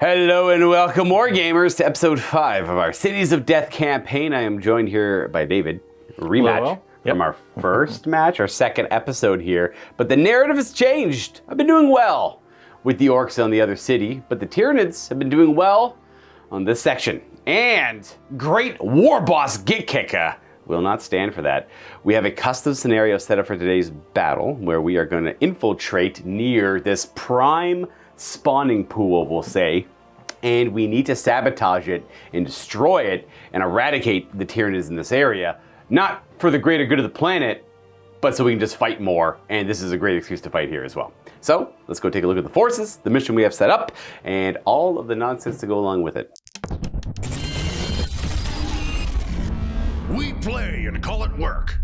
Hello and welcome, Wargamers, to episode 5 of our Cities of Death campaign. I am joined here by David. Rematch from our first match, our second episode here. But the narrative has changed. I've been doing well with the Orks on the other city, but the Tyranids have been doing well on this section. And great war boss Gitkika will not stand for that. We have a custom scenario set up for today's battle where we are going to infiltrate near this prime spawning pool, we'll say, and we need to sabotage it and destroy it and eradicate the Tyranids in this area, not for the greater good of the planet, but so we can just fight more, and this is a great excuse to fight here as well. So let's go take a look at the forces, the mission we have set up, and all of the nonsense to go along with it. We play and call it work.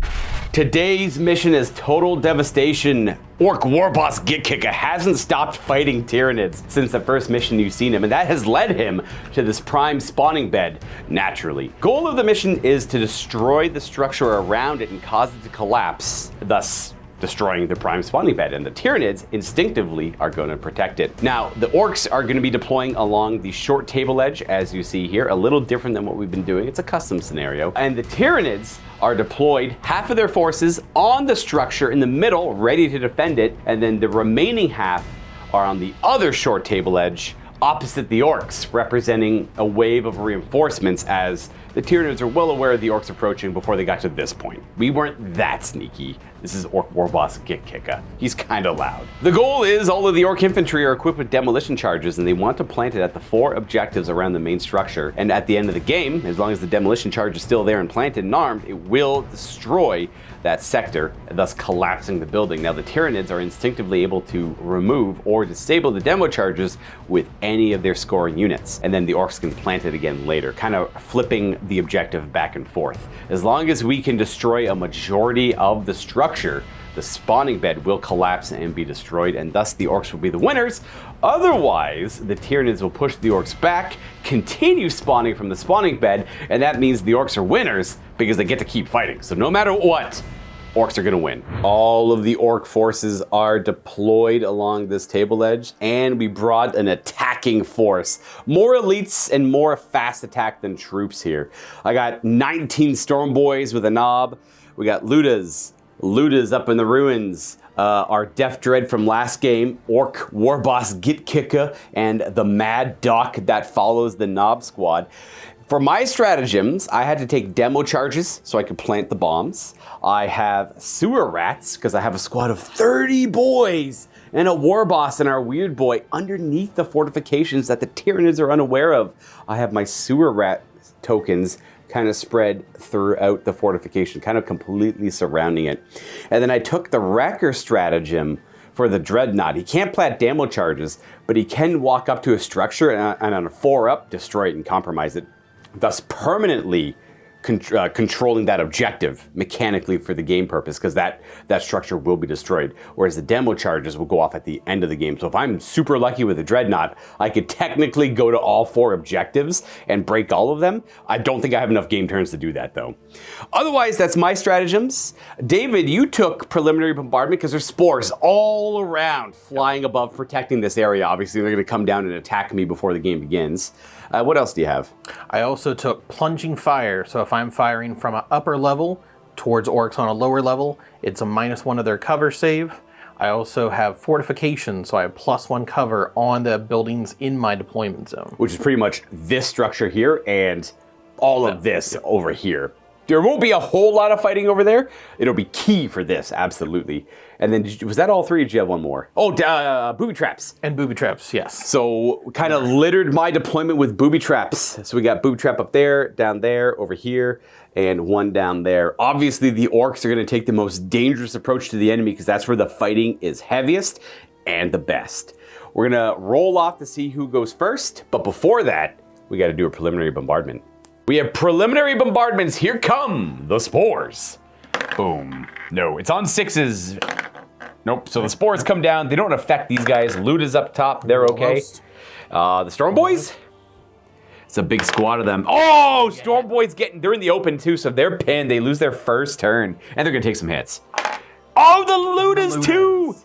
Today's mission is total devastation. Ork war boss Gitkika hasn't stopped fighting Tyranids since the first mission you've seen him, and that has led him to this prime spawning bed, naturally. Goal of the mission is to destroy the structure around it and cause it to collapse, thus destroying the prime spawning bed, and the Tyranids instinctively are going to protect it. Now, the Orks are going to be deploying along the short table edge, as you see here, a little different than what we've been doing. It's a custom scenario. And the Tyranids are deployed, half of their forces on the structure in the middle, ready to defend it, and then the remaining half are on the other short table edge, opposite the Orks, representing a wave of reinforcements as the Tyranids are well aware of the Orks approaching before they got to this point. We weren't that sneaky. This is Ork war boss Gitkika. He's kinda loud. The goal is all of the Ork infantry are equipped with demolition charges, and they want to plant it at the 4 objectives around the main structure. And at the end of the game, as long as the demolition charge is still there and planted and armed, it will destroy that sector, thus collapsing the building. Now the Tyranids are instinctively able to remove or disable the demo charges with any of their scoring units, and then the Orks can plant it again later, kind of flipping the objective back and forth. As long as we can destroy a majority of the structure, the spawning bed will collapse and be destroyed, and thus the Orks will be the winners. Otherwise, the Tyranids will push the Orks back, continue spawning from the spawning bed, and that means the Orks are winners because they get to keep fighting. So no matter what, Orks are gonna win. All of the Ork forces are deployed along this table edge, and we brought an attacking force. More elites and more fast attack than troops here. I got 19 Storm Boys with a knob. We got Ludas up in the ruins. Our Death Dread from last game, Ork war boss Gitkika, and the Mad Doc that follows the Knob Squad. For my stratagems, I had to take demo charges so I could plant the bombs. I have sewer rats because I have a squad of 30 boys and a war boss and our weird boy underneath the fortifications that the Tyranids are unaware of. I have my sewer rat tokens kind of spread throughout the fortification, kind of completely surrounding it. And then I took the wrecker stratagem for the Dreadnought. He can't plant demo charges, but he can walk up to a structure and on a 4-up, destroy it and compromise it, thus permanently controlling that objective mechanically for the game purpose, because that structure will be destroyed, whereas the demo charges will go off at the end of the game. So if I'm super lucky with the Dreadnought, I could technically go to all 4 objectives and break all of them. I don't think I have enough game turns to do that though. Otherwise, that's my stratagems. David, you took preliminary bombardment because there's spores all around flying above, protecting this area. Obviously, they're gonna come down and attack me before the game begins. What else do you have? I also took plunging fire, so if I'm firing from an upper level towards Orks on a lower level, it's a -1 of their cover save. I also have fortification, so I have +1 cover on the buildings in my deployment zone. Which is pretty much this structure here and all of this over here. There won't be a whole lot of fighting over there. It'll be key for this, absolutely. And then, was that all 3 or did you have one more? Oh, booby traps. And booby traps, yes. So, kind of littered my deployment with booby traps. So we got booby trap up there, down there, over here, and one down there. Obviously, the Orks are going to take the most dangerous approach to the enemy because that's where the fighting is heaviest and the best. We're going to roll off to see who goes first, but before that, we got to do a preliminary bombardment. We have preliminary bombardments. Here come the spores. Boom. No, it's on 6s. Nope. So the spores come down. They don't affect these guys. Loot is up top. They're okay. The Storm Boys. It's a big squad of them. Oh, Storm Boys they're in the open too, so they're pinned. They lose their first turn, and they're gonna take some hits. Oh, the Ludas too.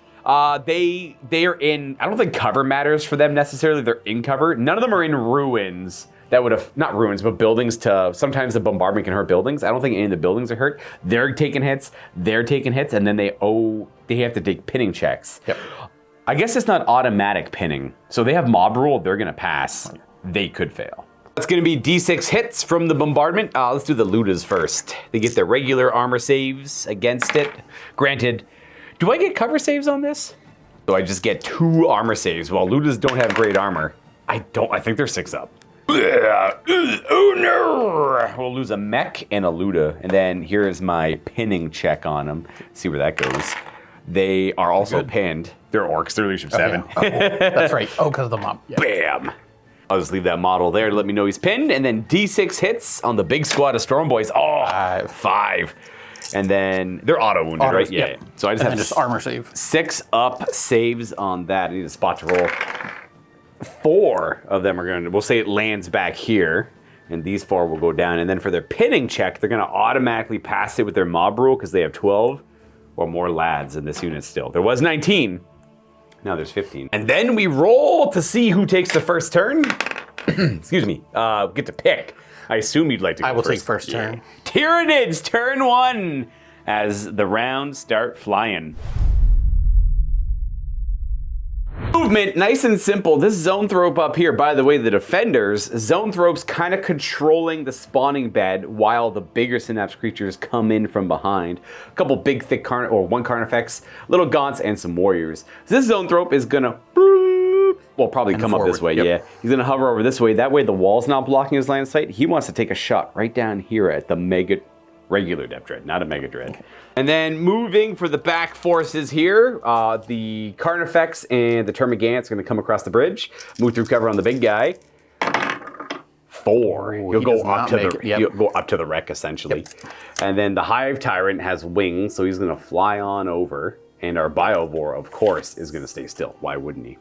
They are in, I don't think cover matters for them necessarily. They're in cover. None of them are in ruins. That would have, not ruins, but buildings to, sometimes the bombardment can hurt buildings. I don't think any of the buildings are hurt. They're taking hits, and then they have to take pinning checks. Yep. I guess it's not automatic pinning. So they have mob rule, they're gonna pass. They could fail. That's gonna be D6 hits from the bombardment. Let's do the Ludas first. They get their regular armor saves against it. Granted, do I get cover saves on this? So I just get 2 armor saves, while Ludas don't have great armor. I think they're 6 up. Oh no! We'll lose a mech and a Luda. And then here's my pinning check on them. See where that goes. They are also pinned. They're orcs, they're leadership 7. Oh, that's right. Oh, because of the mob. Yeah. Bam! I'll just leave that model there to let me know he's pinned. And then D6 hits on the big squad of Storm Boys. Oh, 5. And then they're auto wounded, right? Yeah. Yep. So I just have just armor save. 6 up saves on that. I need a spot to roll. 4 of them are going to, we'll say it lands back here, and these 4 will go down. And then for their pinning check, they're going to automatically pass it with their mob rule because they have 12 or more lads in this unit still. There was 19. Now there's 15. And then we roll to see who takes the first turn. Excuse me. Get to pick. I assume you'd like to go I will first. take first turn. Tyranids, turn 1, as the rounds start flying. Movement, nice and simple. This Zoanthrope up here, by the way, the defenders, Zoanthrope's kind of controlling the spawning bed while the bigger Synapse creatures come in from behind. A couple big, thick, one Carnifex, little Gaunts, and some Warriors. So this Zoanthrope is gonna, well, probably come up this way, yeah. He's gonna hover over this way. That way the wall's not blocking his line of sight. He wants to take a shot right down here at the regular Depth Dread, not a Mega Dread. Okay. And then moving for the back forces here, the Carnifex and the Termagant's going to come across the bridge, move through cover on the big guy. 4. He'll go up to the wreck essentially. Yep. And then the Hive Tyrant has wings, so he's going to fly on over. And our Biovore, of course, is going to stay still. Why wouldn't he?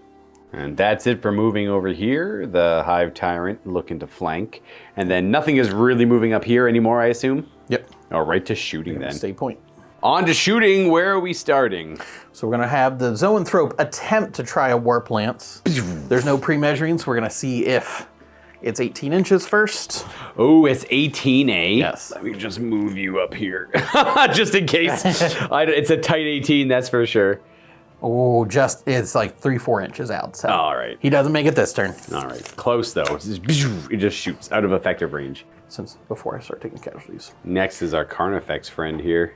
And that's it for moving over here. The Hive Tyrant looking to flank. And then nothing is really moving up here anymore, I assume? Yep. All right, to shooting then. Stay point. On to shooting. Where are we starting? So we're going to have the Zoanthrope attempt to try a Warp Lance. There's no pre-measuring, so we're going to see if it's 18 inches first. Oh, it's 18A. Yes. Let me just move you up here, just in case. It's a tight 18, that's for sure. Oh, it's like 3-4 inches out. So all right. He doesn't make it this turn. All right. Close, though. It just shoots out of effective range. Since before I start taking casualties. Next is our Carnifex friend here.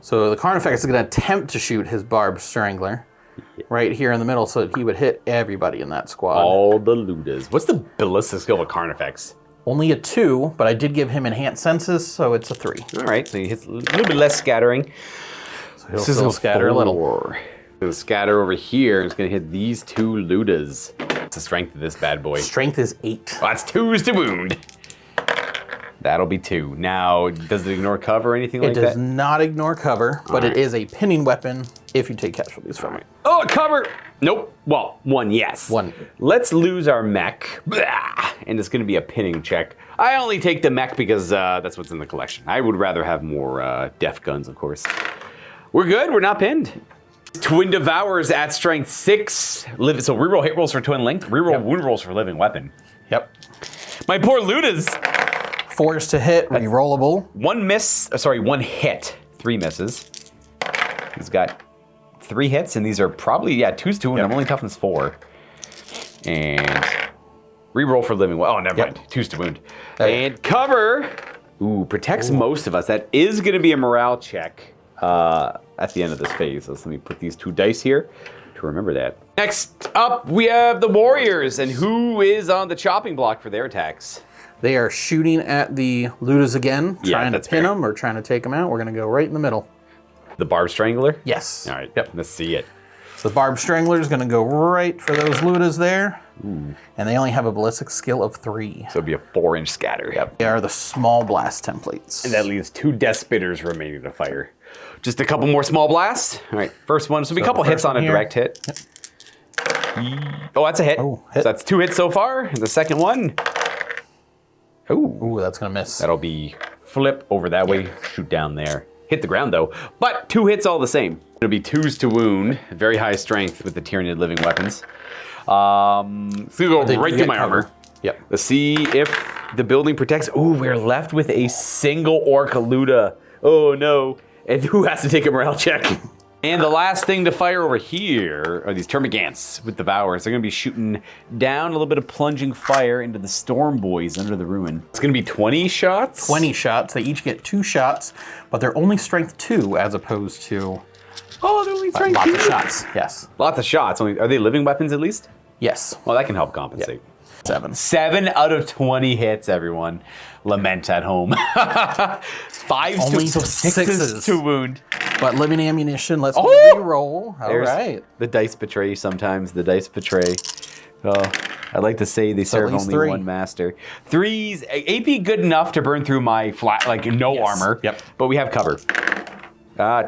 So the Carnifex is going to attempt to shoot his Barb Strangler right here in the middle so that he would hit everybody in that squad. All the Ludas. What's the ballistic skill of Carnifex? Only a 2, but I did give him Enhanced Senses, so it's a 3. All right, so he hits a little bit less scattering. So he'll still scatter a little. He'll scatter over here. It's going to hit these 2 Ludas. What's the strength of this bad boy? Strength is 8. Well, that's 2s to wound. That'll be 2. Now, does it ignore cover or anything like that? It does not ignore cover, but it is a pinning weapon if you take casualties from it. Oh, cover! Nope. Well, 1, yes. 1. Let's lose our mech. Blah! And it's going to be a pinning check. I only take the mech because that's what's in the collection. I would rather have more def guns, of course. We're good. We're not pinned. Twin Devours at strength 6. So reroll hit rolls for twin linked. Reroll wound rolls for living weapon. Yep. My poor Ludas. 4s to hit, rerollable. 1 hit, 3 misses. He's got 3 hits, and these are probably, 2s to wound. I'm only toughness 4. And reroll for living. Oh, never mind. 2s to wound. And cover. Ooh, protects most of us. That is going to be a morale check at the end of this phase. So let me put these 2 dice here to remember that. Next up, we have the Warriors. And who is on the chopping block for their attacks? They are shooting at the Ludas again, trying to pin them or trying to take them out. We're going to go right in the middle. The Barb Strangler? Yes. All right, let's see it. So the Barb Strangler is going to go right for those Ludas there. Ooh. And they only have a ballistic skill of 3. So it'll be a 4-inch scatter. Yep. They are the small blast templates. And that leaves 2 Death Spitters remaining to fire. Just a couple more small blasts. All right, first one. So it'll be a couple hits on a direct hit. Yep. Oh, that's a hit. Oh, hit. So that's 2 hits so far. And the second one. Ooh, that's going to miss. That'll be flip over that way, shoot down there. Hit the ground, though. But 2 hits all the same. It'll be 2s to wound. Very high strength with the Tyranid living weapons. So go right through my armor. Yep. Let's see if the building protects. Ooh, we're left with a single Ork Luda. Oh no. And who has to take a morale check? And the last thing to fire over here are these Termagants with Devours. They're going to be shooting down a little bit of plunging fire into the Storm Boys under the ruin. It's going to be 20 shots? 20 shots. They each get 2 shots, but they're only strength 2 as opposed to Oh, they're only strength lots 2. of shots. Yes. Lots of shots. Are they living weapons at least? Yes. Well, that can help compensate. 7. 7 out of 20 hits, everyone. Lament at home. 5s Only to 6s to wound. But living ammunition, let's Oh! re-roll. All There's right. The dice betray sometimes. The dice betray. Oh, I'd like to say they serve least only 3. one master. 3s, AP good enough to burn through my flat, like no armor. Yep. But we have cover.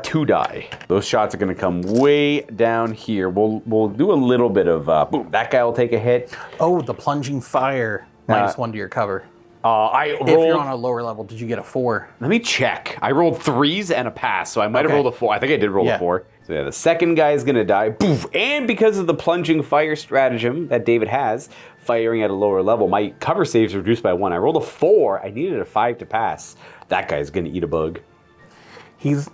2 die. Those shots are going to come way down here. We'll do a little bit of boom. That guy will take a hit. Oh, the plunging fire. -1 to your cover. I rolled. If you're on a lower level, did you get a 4? Let me check. I rolled 3s and a pass, so I might have Okay. rolled a 4. I think I did roll a Yeah. 4. So yeah, the second guy is gonna die. Poof! And because of the plunging fire stratagem that David has, firing at a lower level, my cover saves reduced by 1. I rolled a 4. I needed a 5 to pass. That guy's gonna eat a bug. He's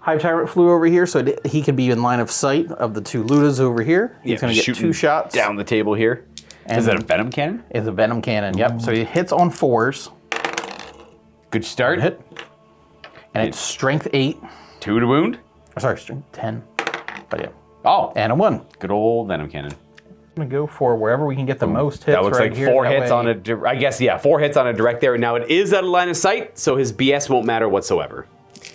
Hive Tyrant flew over here, so he could be in line of sight of the 2 Ludas over here. He's going to get shooting 2 shots. down the table here. Is that a venom cannon? It's a venom cannon, yep. So he hits on 4s. Good start. Hit. And it's strength 8. 2 to wound. Sorry, strength 10. But yeah. Oh, And a 1. good old venom cannon. I'm going to go for wherever we can get the most hits. That looks right like here. 4 That hits way- on a. I guess 4 hits on a direct there. Now it is out of line of sight, so his BS won't matter whatsoever.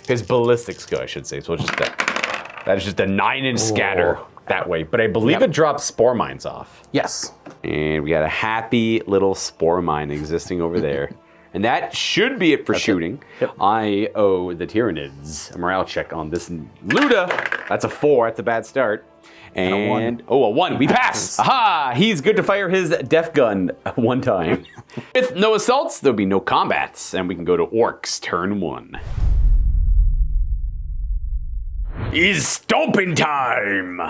His ballistics go, I should say. So it's just that is just a 9-inch scatter that way. But I believe it drops spore mines off. Yes. And we got a happy little spore mine existing over there. And that should be it for shooting. Yep. I owe the Tyranids a morale check on this Luda. That's a 4. That's a bad start. And a 1. We pass. Aha! He's good to fire his def gun 1 time. With no assaults, there'll be no combats, and we can go to Orks turn 1. Is stomping time!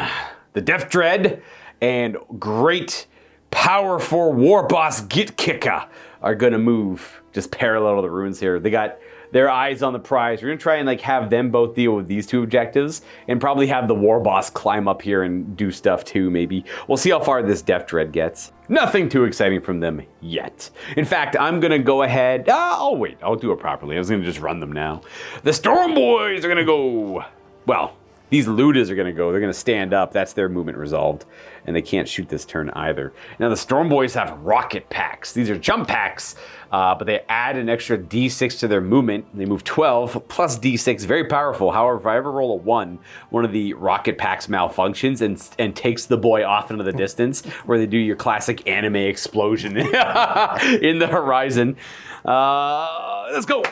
The Death Dread and great powerful war boss Git Kicker are gonna move just parallel to the ruins here. They got their eyes on the prize. We're gonna try and have them both deal with these 2 objectives and probably have the war boss climb up here and do stuff too, maybe. We'll see how far this Death Dread gets. Nothing too exciting from them yet. In fact, I'm gonna go ahead. I'll wait. I'll do it properly. I was gonna just run them now. The Storm Boys are gonna go. Well, these Ludas are going to go. They're going to stand up. That's their movement resolved. And they can't shoot this turn either. Now, the Storm Boys have rocket packs. These are jump packs, but they add an extra D6 to their movement. They move 12 plus D6. Very powerful. However, if I ever roll a 1, one of the rocket packs malfunctions and takes the boy off into the distance, where they do your classic anime explosion in the horizon. Let's go.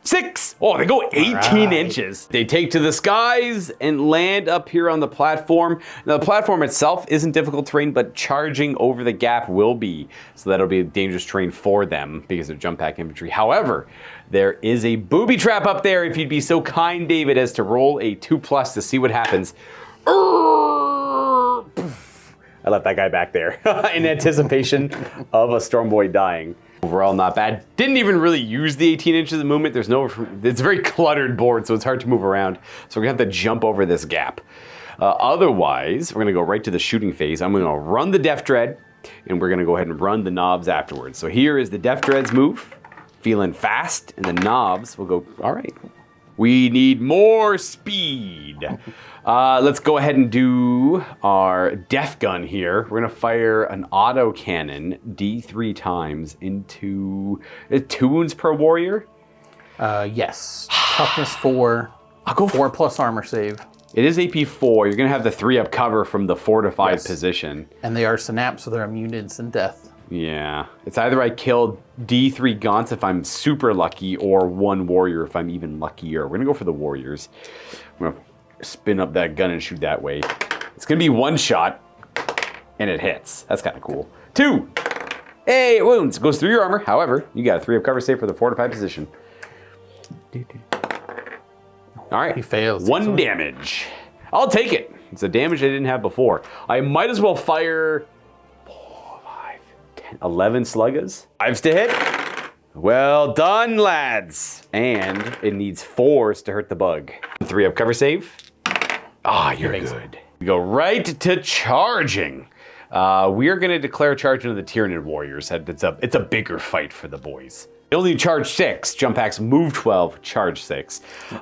6! Oh, they go 18 inches. They take to the skies and land up here on the platform. Now, the platform itself isn't difficult terrain, but charging over the gap will be. So that'll be a dangerous terrain for them because they're jump pack infantry. However, there is a booby trap up there if you'd be so kind, David, as to roll a 2+ to see what happens. I left that guy back there in anticipation of a Storm Boy dying. Overall, not bad. Didn't even really use the 18 inches of movement. It's a very cluttered board, so it's hard to move around. So we're gonna have to jump over this gap. Otherwise, we're gonna go right to the shooting phase. I'm gonna run the Death Dread, and we're gonna go ahead and run the knobs afterwards. So here is the Death Dread's move. Feeling fast, and the knobs will go, all right. We need more speed. Let's go ahead and do our Death Gun here. We're gonna fire an auto cannon D3 times into 2 wounds per warrior. Yes. Toughness 4. I'll go 4 plus armor save. It is AP 4. You're gonna have the 3-up cover from the fortified Yes. position. And they are synapse, so they're immune to instant death. Yeah, it's either I kill D3 Gaunts if I'm super lucky, or 1 warrior if I'm even luckier. We're gonna go for the warriors. I'm gonna spin up that gun and shoot that way. It's gonna be 1 shot, and it hits. That's kind of cool. 2. Hey, it wounds. Goes through your armor. However, you got a 3-up cover save for the fortified position. All right. He fails. One damage. I'll take it. It's a damage I didn't have before. I might as well fire 4, 5, 10, 11 sluggers. 5s to hit. Well done, lads. And it needs 4s to hurt the bug. 3 up cover save. Ah, you're good. We go right to charging. We are going to declare charge into the Tyranid warriors. It's a bigger fight for the boys. They only charge 6. Jump packs move 12, charge 6.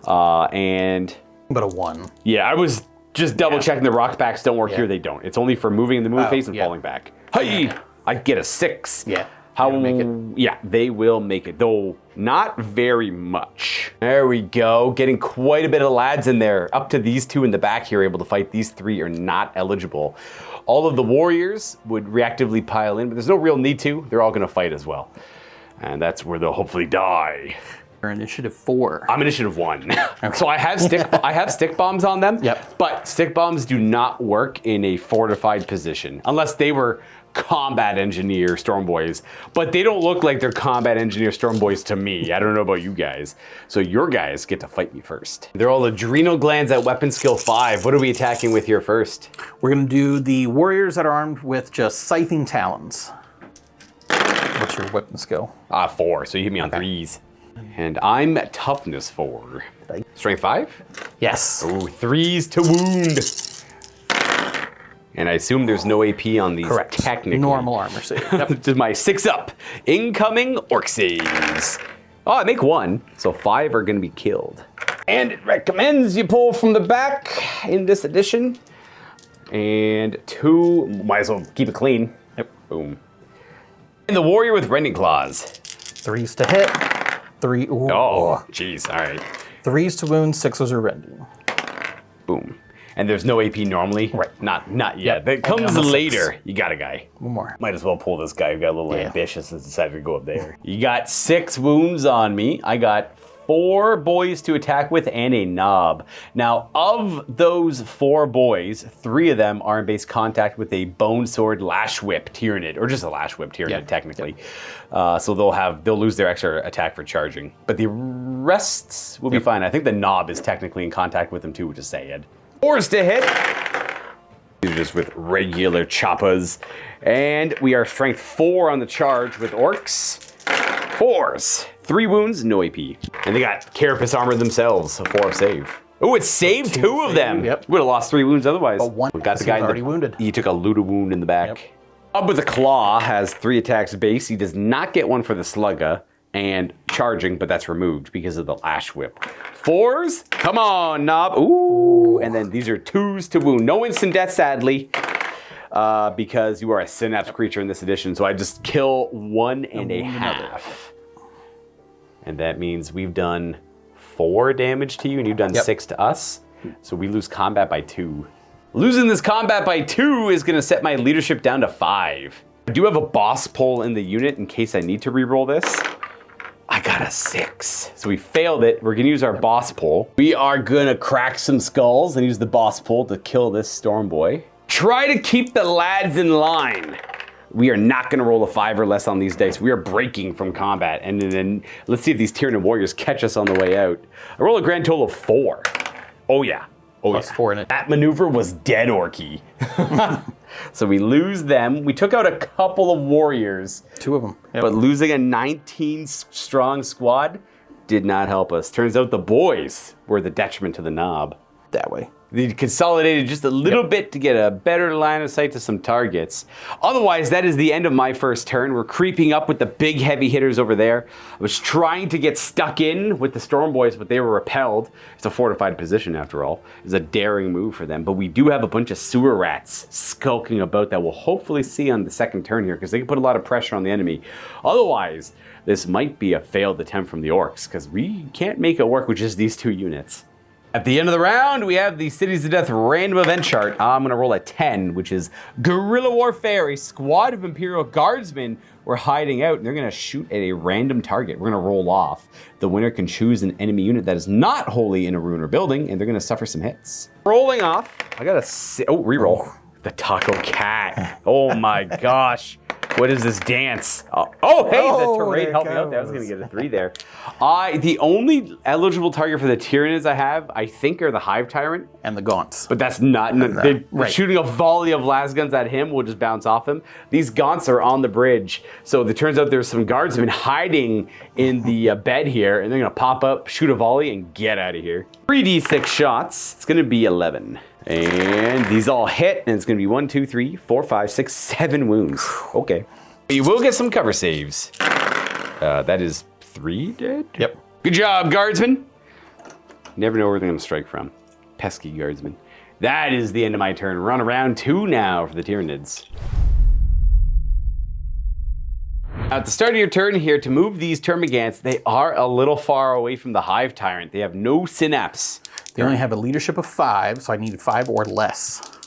And... But a 1. Yeah, I was just double checking the rock backs don't work here. They don't. It's only for moving in the move phase and falling back. Hey, I get a 6. Yeah. How make it? Yeah, they will make it, though not very much. There we go. Getting quite a bit of lads in there. Up to these 2 in the back here, able to fight. These 3 are not eligible. All of the warriors would reactively pile in, but there's no real need to. They're all going to fight as well. And that's where they'll hopefully die. You're initiative 4. I'm initiative 1. Okay. So I have stick bombs on them. Yep. But stick bombs do not work in a fortified position unless they were combat engineer storm boys. But they don't look like they're combat engineer storm boys to me. I don't know about you guys. So your guys get to fight me first. They're all adrenal glands at weapon skill 5. What are we attacking with here first? We're going to do the warriors that are armed with just scything talons. What's your weapon skill? 4. So you hit me on 3s. And I'm toughness 4. Strength 5? Yes. Ooh, 3s to wound. And I assume there's no AP on these. Correct. Technically. Normal armor save. Yep. This is my 6 up. Incoming orc saves. Oh, I make 1, so 5 are going to be killed. And it recommends you pull from the back in this edition. And 2, might as well keep it clean. Yep. Boom. And the warrior with rending claws. 3s to hit. 3. Ooh. Oh, jeez. All right. 3s to wound, 6s are rending. Boom. And there's no AP normally? Right. Not yet. Yep. That comes Only later. 6. You got a guy. One more. Might as well pull this guy who got a little ambitious and decided to go up there. You got 6 wounds on me. I got 4 boys to attack with and a knob. Now, of those 4 boys, 3 of them are in base contact with a bone sword lash whip Tyranid, or just a lash whip Tyranid, technically. So they'll lose their extra attack for charging. But the rest will be fine. I think the knob is technically in contact with them too, which is sad. 4s to hit. These are just with regular choppas. And we are strength 4 on the charge with orcs. 4s. 3 wounds, no AP. And they got carapace armor themselves, a 4 save. Oh, it saved 2 of them. Yep. Would have lost 3 wounds otherwise. But 1 got the guy already wounded. He took a Luda wound in the back. Yep. Up with a claw has 3 attacks base. He does not get 1 for the slugga and charging, but that's removed because of the lash whip. 4s, come on, knob. Ooh, and then these are 2s to wound. No instant death, sadly, because you are a synapse creature in this edition. So I just kill 1 and a half. And that means we've done 4 damage to you, and you've done 6 to us. So we lose combat by 2. Losing this combat by 2 is going to set my leadership down to 5. I do have a boss pull in the unit in case I need to reroll this. I got a 6. So we failed it. We're going to use our boss pull. We are going to crack some skulls and use the boss pull to kill this storm boy. Try to keep the lads in line. We are not going to roll a 5 or less on these dice. We are breaking from combat. And then let's see if these Tyranid warriors catch us on the way out. I roll a grand total of 4. Oh, yeah. Oh, Plus 4 in it. That maneuver was dead orky. So we lose them. We took out a couple of warriors. 2 of them. Yep. But losing a 19 strong squad did not help us. Turns out the boys were the detriment to the knob. That way. They consolidated just a little bit to get a better line of sight to some targets. Otherwise, that is the end of my first turn. We're creeping up with the big heavy hitters over there. I was trying to get stuck in with the Storm Boys, but they were repelled. It's a fortified position, after all. It's a daring move for them. But we do have a bunch of sewer rats skulking about that we'll hopefully see on the second turn here, because they can put a lot of pressure on the enemy. Otherwise, this might be a failed attempt from the Orks, because we can't make it work with just these 2 units. At the end of the round, we have the Cities of Death random event chart. I'm going to roll a 10, which is Guerrilla Warfare. A squad of Imperial Guardsmen were hiding out, and they're going to shoot at a random target. We're going to roll off. The winner can choose an enemy unit that is not wholly in a ruin or building, and they're going to suffer some hits. Rolling off, I got a... reroll. The Taco Cat. Oh my gosh. What is this dance? Oh, hey, Oh, the terrain there it helped me out there. I was goes. going to get a 3 there. The only eligible target for the Tyranids I have, I think, are the Hive Tyrant. And the gaunts. But that's not. They're right. shooting a volley of las guns at him will just bounce off him. These gaunts are on the bridge. So it turns out there's some guardsmen hiding in the bed here. And they're going to pop up, shoot a volley, and get out of here. 3d6 shots. It's going to be 11. And these all hit. And it's going to be 1, 2, 3, 4, 5, 6, 7 wounds. Okay. You will get some cover saves. That is 3 dead? Yep. Good job, guardsmen. Never know where they're going to strike from. Pesky guardsmen. That is the end of my turn. We're on round 2 now for the Tyranids. At the start of your turn here, to move these Termagants, they are a little far away from the Hive Tyrant. They have no synapse. They only have a leadership of 5, so I need 5 or less.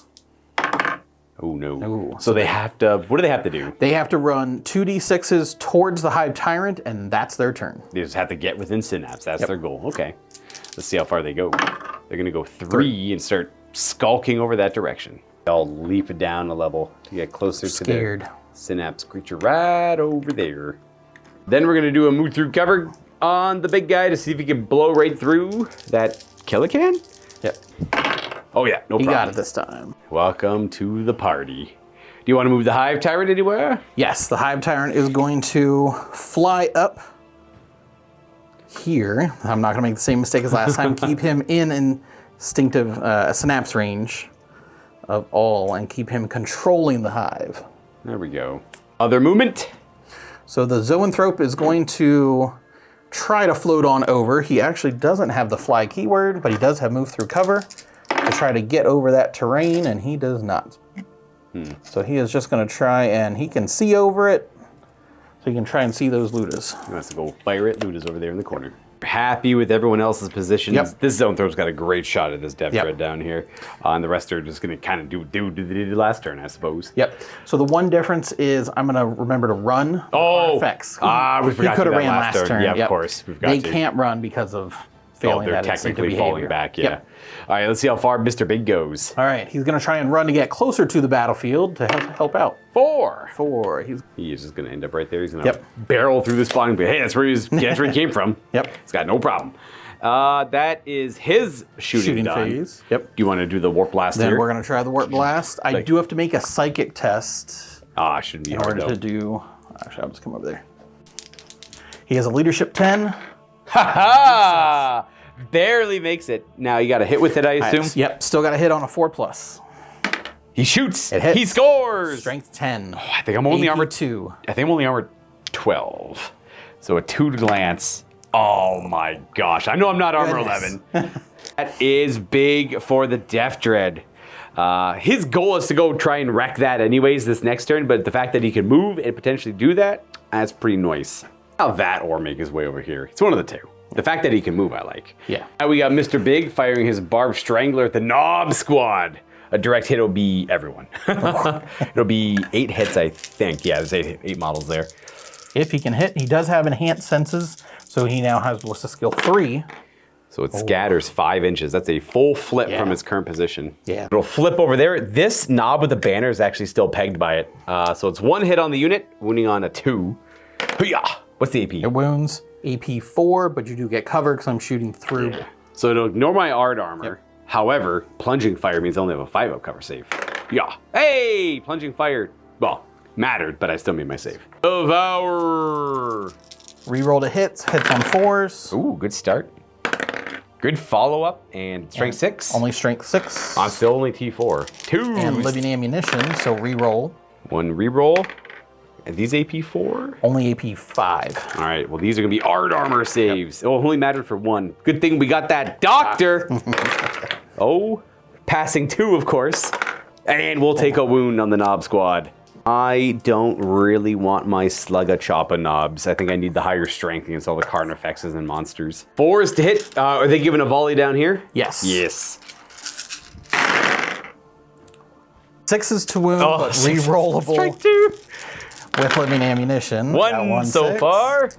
Oh no. Ooh. So they have to, what do they have to do? They have to run 2d6s towards the Hive Tyrant, and that's their turn. They just have to get within synapse. That's their goal. Okay. Let's see how far they go. They're going to go 3 and start skulking over that direction. They'll leap it down a level to get closer to their synapse creature right over there. Then we're going to do a move through cover on the big guy to see if he can blow right through that Killican. Yep. Oh yeah, no problem. He got it this time. Welcome to the party. Do you want to move the Hive Tyrant anywhere? Yes, the Hive Tyrant is going to fly up here. I'm not going to make the same mistake as last time. Keep him in instinctive synapse range of all and keep him controlling the hive. There we go. Other movement. So the Zoanthrope is going to try to float on over. He actually doesn't have the fly keyword, but he does have move through cover to try to get over that terrain, and he does not. So he is just going to try, and he can see over it, so he can try and see those Ludas. He wants to go fire it. Luda's over there in the corner. Happy with everyone else's positions. Yep. This Zoanthrope's got a great shot at this Death Yep. Dread down here. And the rest are just going to kind of do the last turn, I suppose. Yep. So the one difference is I'm going to remember to run effects. We forgot He could to do have that ran last turn. Yeah, Yep. of course. We've got They to. can't run because of failing They're that instinctive technically falling behavior. back, yeah. Yep. All right, let's see how far Mr. Big goes. All right, he's going to try and run to get closer to the battlefield to help out. 4. 4. He is just going to end up right there. He's going to Yep. barrel through the spawning. But hey, that's where he came from. Yep. He's got no problem. That is his shooting done. phase. Yep. Do you want to do the Warp Blast Then here? we're going to try the Warp Blast. I do have to make a Psychic test Shouldn't be in hard, order though. to do... Actually, I'll just come over there. He has a Leadership 10. Ha-ha! Barely makes it. Now you got to hit with it, I assume? Yep, still got to hit on a 4+. He shoots. It hits. He scores. Strength 10. I think I'm only AP armored 2. I think I'm only armored 12. So a 2 to glance. Oh my gosh. I know I'm not armor Goodness. 11. That is big for the Death Dread. His goal is to go try and wreck that anyways this next turn, but the fact that he can move and potentially do that, that's pretty nice. How that or make his way over here. It's one of the two. The fact that he can move, I like. Yeah. Now we got Mr. Big firing his Barb Strangler at the Knob Squad. A direct hit will be everyone. It'll be 8 hits, I think. Yeah, there's 8 models there. If he can hit, he does have Enhanced Senses, so he now has what's the skill 3. So it scatters 5 inches. That's a full flip from its current position. Yeah. It'll flip over there. This knob with the banner is actually still pegged by it. So it's 1 hit on the unit, wounding on a 2. Hoo-yah! What's the AP? It wounds AP 4, but you do get cover because I'm shooting through. Yeah. So it'll ignore my art armor. Yep. However, plunging fire means I only have a 5-up cover save. Yeah. Hey! Plunging fire, well, mattered, but I still made my save. Devour! Reroll to hits on 4s. Ooh, good start. Good follow-up, and strength 6. Only strength 6. I'm still only T4. 2. And living ammunition, so reroll. 1 reroll. And these AP 4? Only AP 5. All right, well, these are going to be art armor saves. It only mattered for 1. Good thing we got that doctor. Oh, passing 2, of course. And we'll take a wound on the Knob Squad. I don't really want my Slugga-Choppa knobs. I think I need the higher strength against all the Carnifexes and monsters. 4s to hit. Are they giving a volley down here? Yes. Yes. 6s to wound, but rerollable Strike 2. with living ammunition. Got 1 so 6. far.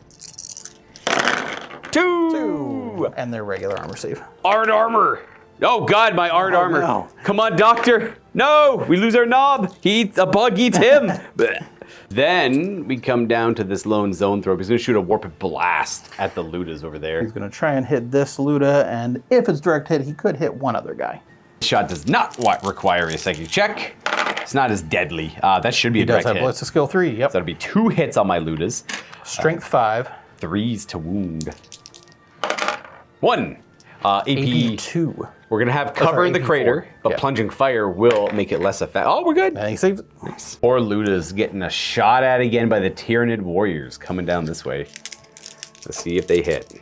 2. 2. And their regular armor save. Art armor. Oh God, my art armor. No. Come on, doctor. No, we lose our knob. He eats, a bug eats him. Blech. Then we come down to this lone zone throw. He's going to shoot a Warped Blast at the Ludas over there. He's going to try and hit this Luda, and if it's direct hit, he could hit one other guy. Shot does not require a psychic check. It's not as deadly. That should be a direct hit. He does have Blitz of Skill 3, yep. So that'll be 2 hits on my Ludas. Strength 5. 3s to wound. 1. AP 2. We're going to have cover in the crater, but yeah. Plunging Fire will make it less effective. Oh, we're good. And he saves it. Nice. Poor Luda's getting a shot at again by the Tyranid warriors coming down this way. Let's see if they hit.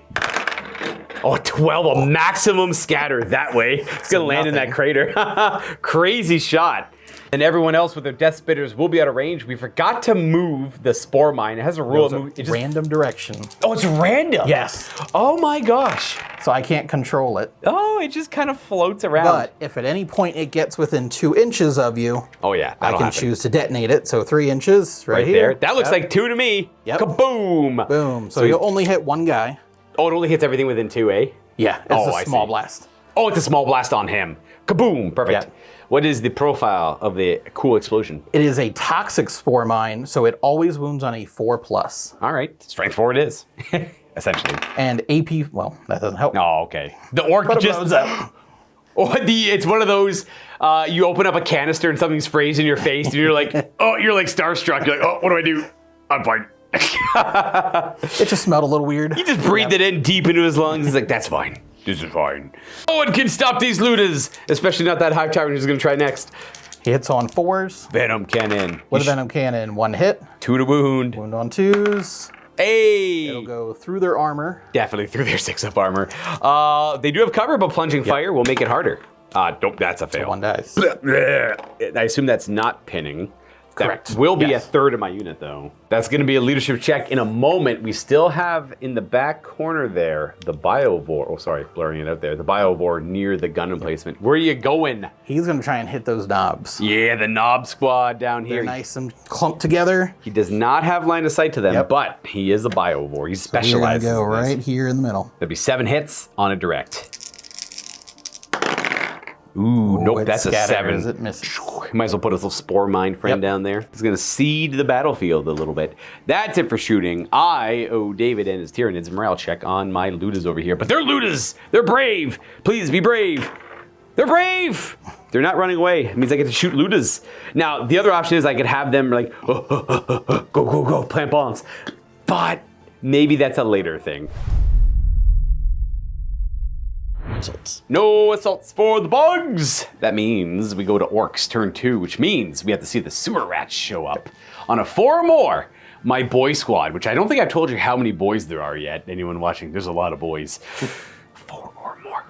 Oh, 12, a maximum scatter that way. It's going to land in that crater. Crazy shot. And everyone else with their Death Spitters will be out of range. We forgot to move the Spore Mine. It has a rule of move. Random direction. Oh, it's random? Yes. Oh my gosh. So I can't control it. Oh, it just kind of floats around. But if at any point it gets within 2 inches of you, oh yeah, I can choose to detonate it. So 3 inches right here. There. That looks like 2 to me. Yep. Kaboom. Boom. So you'll only hit one guy. Oh, it only hits everything within 2, eh? Yeah, it's a small blast. Oh, it's a small blast on him. Kaboom. Perfect. Yeah. What is the profile of the cool explosion? It is a toxic spore mine, so it always wounds on a 4+. All right. Strength 4 it is. Essentially. And AP, well, that doesn't help. Oh, okay. The orc But just... Oh, it's one of those, you open up a canister and something sprays in your face and you're like, oh, you're like starstruck. You're like, oh, what do I do? I'm fine. It just smelled a little weird. He just breathed it in deep into his lungs. He's like, that's fine. This is fine. No one can stop these Ludas, especially not that Hive Tyrant who's going to try next. He hits on 4s. Venom Cannon. With a Venom Cannon, 1 hit. 2 to wound. Wound on 2s. Hey! It'll go through their armor. Definitely through their 6-up armor. They do have cover, but Plunging Fire will make it harder. Nope, that's a fail. So 1 dies. I assume that's not pinning. Correct. That will be a third of my unit, though. That's going to be a leadership check in a moment. We still have in the back corner there the Biovore. Oh, sorry, blurring it out there. The Biovore near the gun emplacement. Where are you going? He's going to try and hit those knobs. Yeah, the Knob Squad down here. They're nice and clumped together. He does not have line of sight to them, but he is a Biovore. He's specialized. We're going to go right here in the middle. There'll be 7 hits on a direct. Ooh, nope, that's a 7. It misses. Might as well put his little Spore Mine friend down there. He's going to seed the battlefield a little bit. That's it for shooting. I owe David and his Tyranids a morale check on my Ludas over here. But they're Ludas! They're brave! Please be brave! They're brave! They're not running away. It means I get to shoot Ludas. Now, the other option is I could have them like, go, plant bombs. But maybe that's a later thing. Assaults. No assaults for the bugs! That means we go to Orks turn 2, which means we have to see the sewer rats show up. On a 4 or more, my boy squad, which I don't think I've told you how many boys there are yet. Anyone watching, there's a lot of boys. 4 or more.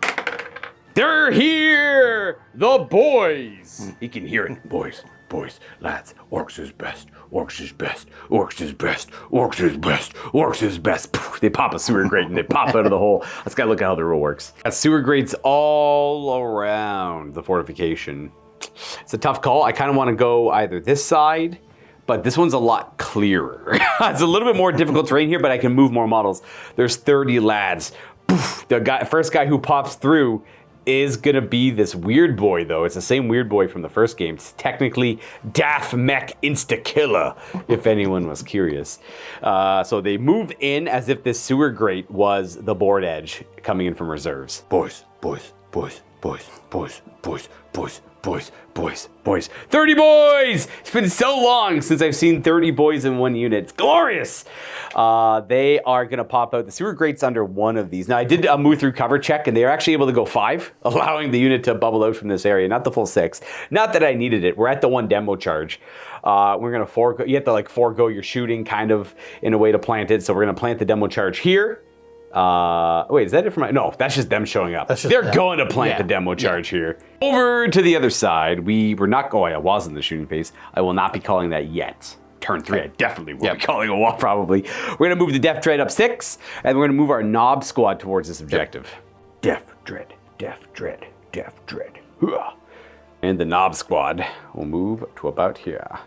They're here! The boys! He can hear it. Boys, lads, Orks is best. Orks is best. Orks is best. Orks is best. Orks is best. They pop a sewer grate and they pop out of the hole. Let's go look at how the rule works. Got sewer grates all around the fortification. It's a tough call. I kind of want to go either this side, but this one's a lot clearer. It's a little bit more difficult terrain here, but I can move more models. There's 30 lads. The first guy who pops through is gonna be this weird boy, though. It's the same weird boy from the first game. It's technically Daft Mech Insta-Killer, if anyone was curious. So they move in as if this sewer grate was the board edge coming in from reserves. Boys. 30 boys! It's been so long since I've seen 30 boys in one unit. It's glorious! They are going to pop out. The sewer grate's under one of these. Now, I did a move through cover check, and they are actually able to go 5, allowing the unit to bubble out from this area, not the full 6. Not that I needed it. We're at the 1 demo charge. We're going to forego. You have to forego your shooting kind of in a way to plant it. So we're going to plant the demo charge here. Wait, is that it for my... No, that's just them showing up. They're going to plant the demo charge here. Over to the other side, we were not going... I was in the shooting phase. I will not be calling that yet. Turn 3, I definitely will be calling a wall, probably. We're going to move the Def Dread up 6, and we're going to move our Knob Squad towards this objective. Def Dread. And the Knob Squad will move to about here.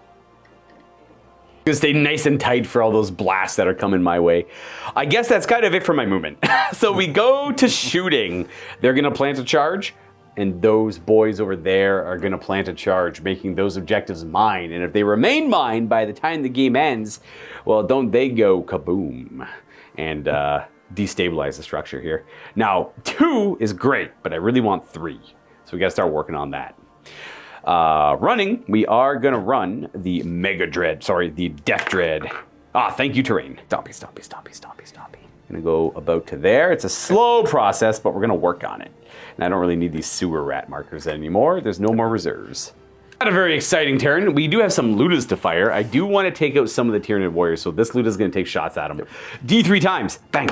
Gonna stay nice and tight for all those blasts that are coming my way. I guess that's kind of it for my movement. So we go to shooting. They're gonna plant a charge. and those boys over there are going to plant a charge, making those objectives mine. And if they remain mine by the time the game ends, well, don't they go kaboom and destabilize the structure here. Now, 2 is great, but I really want 3. So we got to start working on that. Running, we are going to run the the Death Dread. Thank you, terrain. Stompy. Gonna go about to there. It's a slow process, but we're gonna work on it. And I don't really need these sewer rat markers anymore. There's no more reserves. Not a very exciting turn. We do have some Ludas to fire. I do want to take out some of the Tyranid warriors, so this Luda's gonna take shots at him. D3 times. Bang.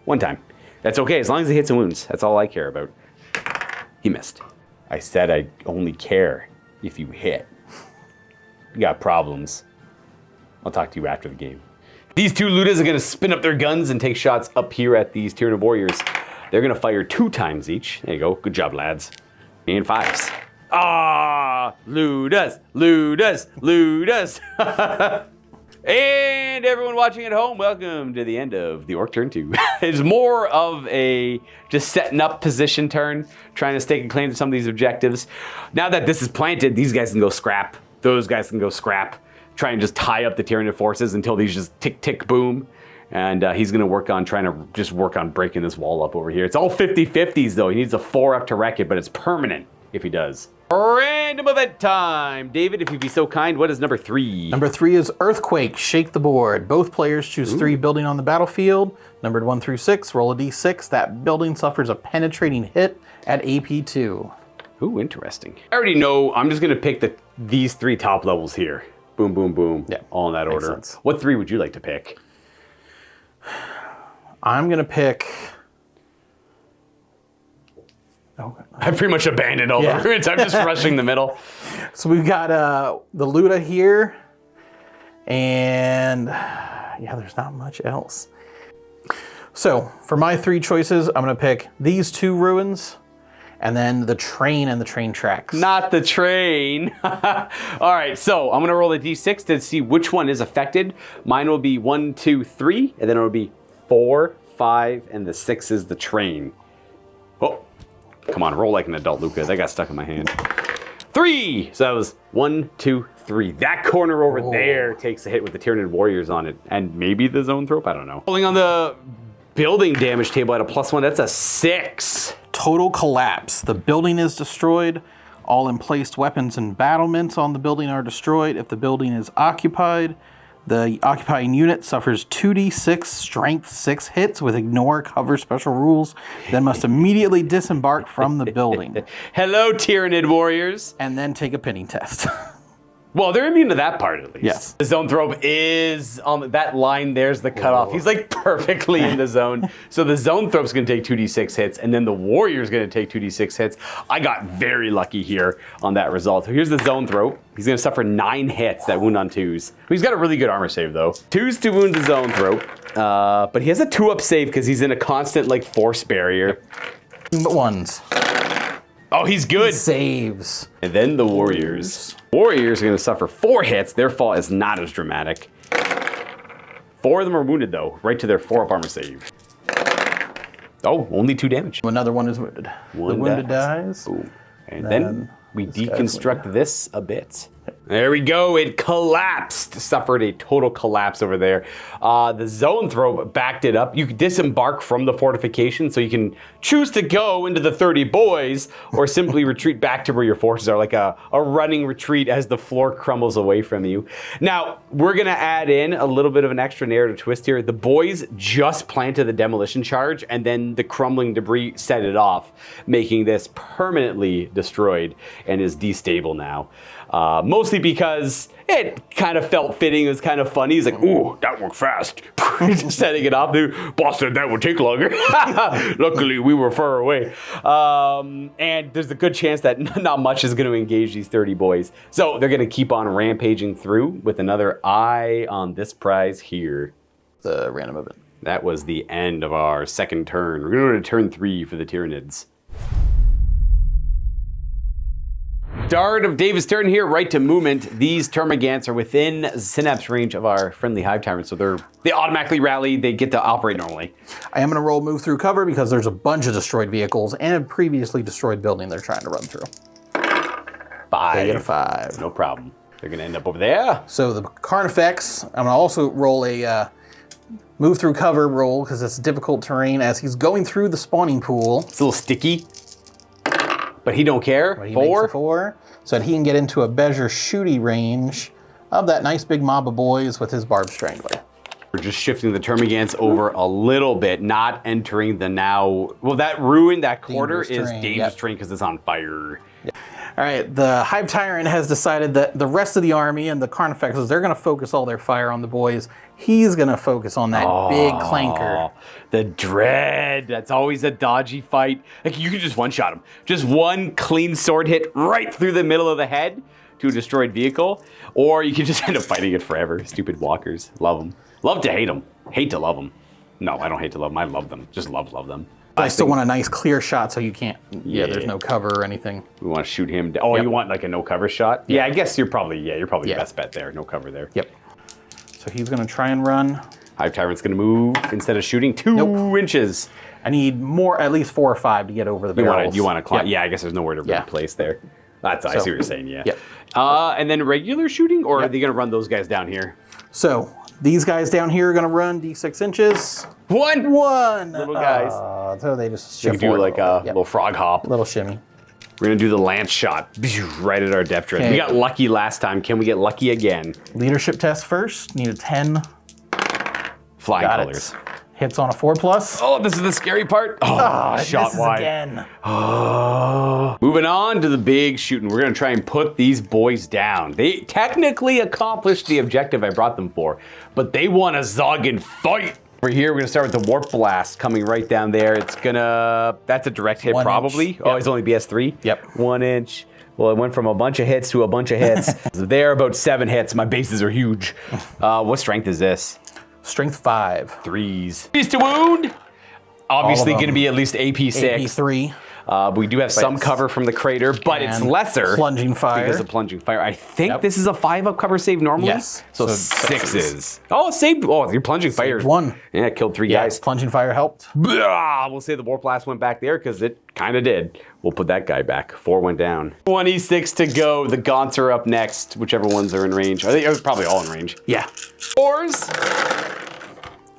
1 time. That's okay, as long as he hits and wounds. That's all I care about. He missed. I said I only care if you hit. You got problems. I'll talk to you after the game. These 2 Ludas are going to spin up their guns and take shots up here at these Tyranid warriors. They're going to fire 2 times each. There you go. Good job, lads. And 5s. Ludas. And everyone watching at home, welcome to the end of the Orc turn 2. It's more of a just setting up position turn, trying to stake a claim to some of these objectives. Now that this is planted, these guys can go scrap. Those guys can go scrap. Try and just tie up the Tyranid forces until these just tick, tick, boom. And he's going to work on breaking this wall up over here. It's all 50-50s, though. He needs a 4 up to wreck it, but it's permanent if he does. Random event time. David, if you'd be so kind, what is number 3? Number 3 is Earthquake, Shake the Board. Both players choose 3 building on the battlefield. Numbered 1 through 6, roll a d6. That building suffers a penetrating hit at AP 2. Ooh, interesting. I already know. I'm just going to pick these 3 top levels here. Boom, boom, boom. Yeah, all in that order. Sense. What 3 would you like to pick? I'm going to pick... I pretty much abandoned all the ruins. I'm just rushing the middle. So we've got the Luda here. And there's not much else. So for my 3 choices, I'm going to pick these 2 ruins. And then the train and the train tracks. Not the train. All right, so I'm gonna roll a d6 to see which one is affected. Mine will be 1, 2, 3, and then it'll be 4, 5, and the 6 is the train. Oh, come on, roll like an adult, Luka. That got stuck in my hand. 3. So that was 1, 2, 3. That corner over there takes a hit with the Tyranid warriors on it, and maybe the zone thrope. I don't know. Rolling on the building damage table at a +1. That's a 6. Total collapse. The building is destroyed. All emplaced weapons and battlements on the building are destroyed. If the building is occupied, the occupying unit suffers 2d6 strength 6 hits with ignore cover special rules, then must immediately disembark from the building. Hello, Tyranid warriors. And then take a pinning test. Well, they're immune to that part, at least. Yes. The zone throw is on that line. There's the cutoff. He's like perfectly in the zone. So the zone thrope's going to take 2d6 hits, and then the warrior's going to take 2d6 hits. I got very lucky here on that result. So here's the zone throw. He's going to suffer 9 hits that wound on 2s. He's got a really good armor save, though. 2s to wound the zone throw. But he has a 2-up save because he's in a constant like force barrier. But 1s. Oh, he's good. He saves. And then the warriors. Warriors are going to suffer 4 hits. Their fall is not as dramatic. 4 of them are wounded, though, right to their 4-up armor save. Oh, only 2 damage. Another one is wounded. The wounded dies. Boom. And then we deconstruct this a bit. There we go. It collapsed. Suffered a total collapse over there. The zone throw backed it up. You can disembark from the fortification, so you can choose to go into the 30 boys or simply retreat back to where your forces are, like a running retreat as the floor crumbles away from you. Now, we're going to add in a little bit of an extra narrative twist here. The boys just planted the demolition charge, and then the crumbling debris set it off, making this permanently destroyed and is destable now. Mostly because it kind of felt fitting. It was kind of funny. He's like, ooh, that worked fast. Just setting it off. The boss said that would take longer. Luckily, we were far away. And there's a good chance that not much is going to engage these 30 boys. So they're going to keep on rampaging through with another eye on this prize here. The random event. That was the end of our second turn. We're going to go to turn 3 for the Tyranids. Start of David's turn here, right to movement. These Termagants are within synapse range of our friendly Hive Tyrants, so they automatically rally, they get to operate normally. I am going to roll move through cover because there's a bunch of destroyed vehicles and a previously destroyed building they're trying to run through. 5. They get a 5. No problem. They're going to end up over there. So the Carnifex, I'm going to also roll a move through cover roll because it's difficult terrain as he's going through the spawning pool. It's a little sticky, but he don't care. But he 4. makes a 4, so that he can get into a Bezier shooty range of that nice big mob of boys with his Barb Strangler. We're just shifting the Termagants over a little bit, not entering the now. Well, that ruin, that quarter is dangerous terrain because it's on fire. Yep. All right, the Hive Tyrant has decided that the rest of the army and the Carnifexes, they're going to focus all their fire on the boys. He's going to focus on that big clanker. The Dread. That's always a dodgy fight. Like, you can just one-shot him. Just one clean sword hit right through the middle of the head to a destroyed vehicle. Or you can just end up fighting it forever. Stupid walkers. Love them. Love to hate them. Hate to love them. No, I don't hate to love them. I love them. Just love them. I still want a nice clear shot so you can't, there's no cover or anything. We want to shoot him. Oh, you want like a no cover shot? Yeah, I guess you're probably the best bet there. No cover there. Yep. So he's going to try and run. Hive Tyrant's going to move instead of shooting 2 inches. I need more, at least 4 or 5 to get over the barrels. You want to climb? Yeah, I guess there's nowhere to replace there. I see what you're saying, yeah. Yep. And then regular shooting, or are they going to run those guys down here? So these guys down here are going to run D6 inches. 1! Little guys. So they just You can do like a little frog hop. Little shimmy. We're going to do the lance shot right at our depth drift. We got lucky last time. Can we get lucky again? Leadership test first. Need a 10. Flying colors. Hits on a 4+. Oh, this is the scary part. Oh, shot wide. Again. Oh. Moving on to the big shooting. We're going to try and put these boys down. They technically accomplished the objective I brought them for, but they want a Zog and fight. Over here, we're going to start with the Warp Blast coming right down there. It's going to... That's a direct hit, probably. Yep. Oh, it's only BS3? Yep. 1 inch. Well, it went from a bunch of hits to a bunch of hits. They're about 7 hits. My bases are huge. What strength is this? Strength 5. 3s. 3s to wound. Obviously going to be at least AP 6. AP 3. We do have some cover from the crater, but it's lesser. Plunging fire. Because of plunging fire. I think this is a 5-up cover save normally. Yes. So 6s. Oh, saved. Oh, your plunging fire. 1. Yeah, killed 3 guys. Plunging fire helped. Blah, we'll say the Warp Blast went back there because it kind of did. We'll put that guy back. 4 went down. 26 to go. The Gaunts are up next, whichever ones are in range. I think it was probably all in range. Yeah. 4s.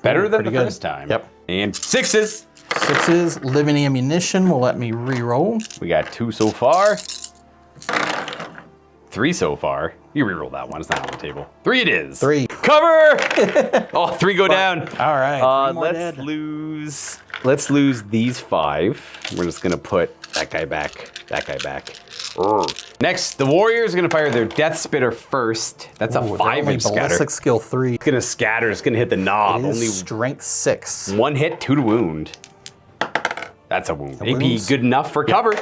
Better than the first time. Yep. And 6s. 6s. Living ammunition will let me re-roll. We got 2 so far. 3 so far. You re-roll that one. It's not on the table. 3 it is. 3. Cover! Oh, 3 go down. All right. Let's lose these 5. We're just gonna put that guy back. That guy back. Next, the Warriors are gonna fire their Death Spitter first. That's a 5-inch scatter. Ballistic skill 3. It's gonna scatter. It's gonna hit the knob. It is Only strength 6. 1 hit, 2 to wound. That's a wound. AP good enough for cover.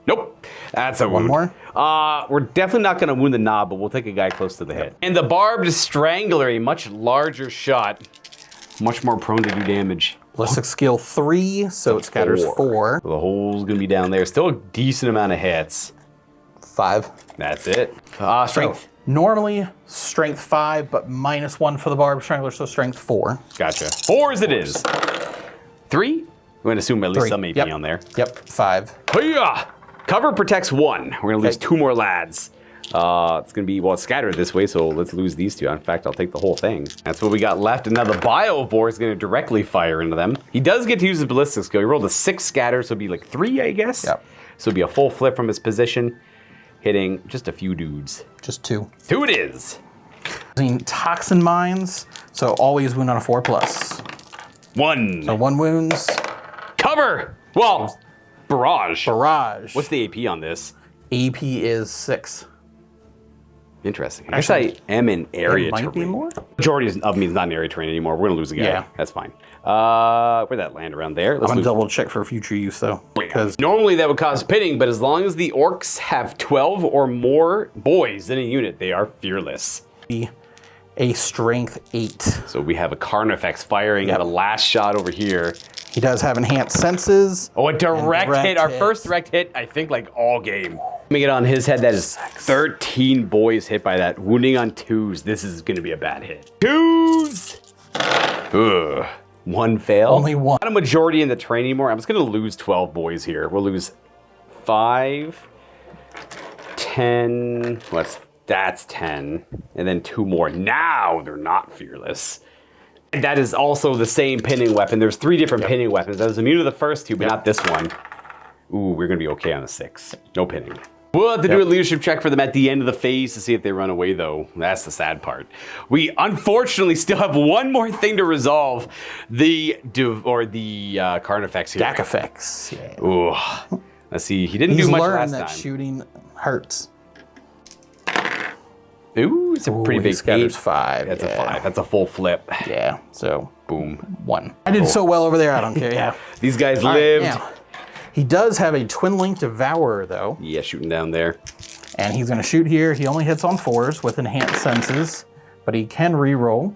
Nope. That's a wound. One more? We're definitely not going to wound the knob, but we'll take a guy close to the hit. And the Barbed Strangler, a much larger shot. Much more prone to do damage. Ballistic skill 3, so it scatters 4. So the hole's going to be down there. Still a decent amount of hits. 5. That's it. Strength. So, normally, strength 5, but -1 for the Barbed Strangler, so strength 4. Gotcha. 4s it is. 3? We're going to assume at least 3. some AP on there. Yep, 5. Hiya! Cover protects 1. We're going to lose 2 more lads. It's going to be, well, it's scattered this way, so let's lose these 2. In fact, I'll take the whole thing. That's what we got left. And now the Biovore is going to directly fire into them. He does get to use his ballistic skill. He rolled a 6 scatter, so it'd be like 3, I guess. Yep. So it'd be a full flip from his position, hitting just a few dudes. Just 2. 2 it is. Using Toxin Mines, so always wound on a 4+. 1. So 1 wounds. Cover! Well, barrage. Barrage. What's the AP on this? AP is 6. Interesting. I guess I am in area terrain. Might be more? Majority of me is not in area terrain anymore. We're going to lose a guy. Yeah. That's fine. Where'd that land around there? I'm going to double check for future use, though. Because normally that would cause pitting, but as long as the Orks have 12 or more boys in a unit, they are fearless. A strength 8. So we have a Carnifex firing at a last shot over here. He does have enhanced senses. Oh, a direct hit. Our first direct hit, I think, like all game. Let me get on his head. That is 13 boys hit by that. Wounding on 2s. This is going to be a bad hit. 2s! Ugh. 1 fail. Only 1. Not a majority in the train anymore. I'm just going to lose 12 boys here. We'll lose 5, 10. That's 10. And then 2 more. Now they're not fearless. And that is also the same pinning weapon. There's 3 different pinning weapons. I was immune to the first 2, but not this one. Ooh, we're going to be okay on the 6. No pinning. We'll have to do a leadership check for them at the end of the phase to see if they run away, though. That's the sad part. We unfortunately still have one more thing to resolve. The Carnifex here. Dakifex. Yeah. Ooh. Let's see. He didn't do much last time. He's learned that shooting hurts. Ooh, it's a pretty big 8. 5. That's a 5. That's a full flip. Yeah, so Boom. 1. I did so well over there, I don't care. Yeah. These guys All right, lived. now, he does have a Twin Link Devourer, though. Yeah, shooting down there. And he's going to shoot here. He only hits on 4s with Enhanced Senses, but he can reroll.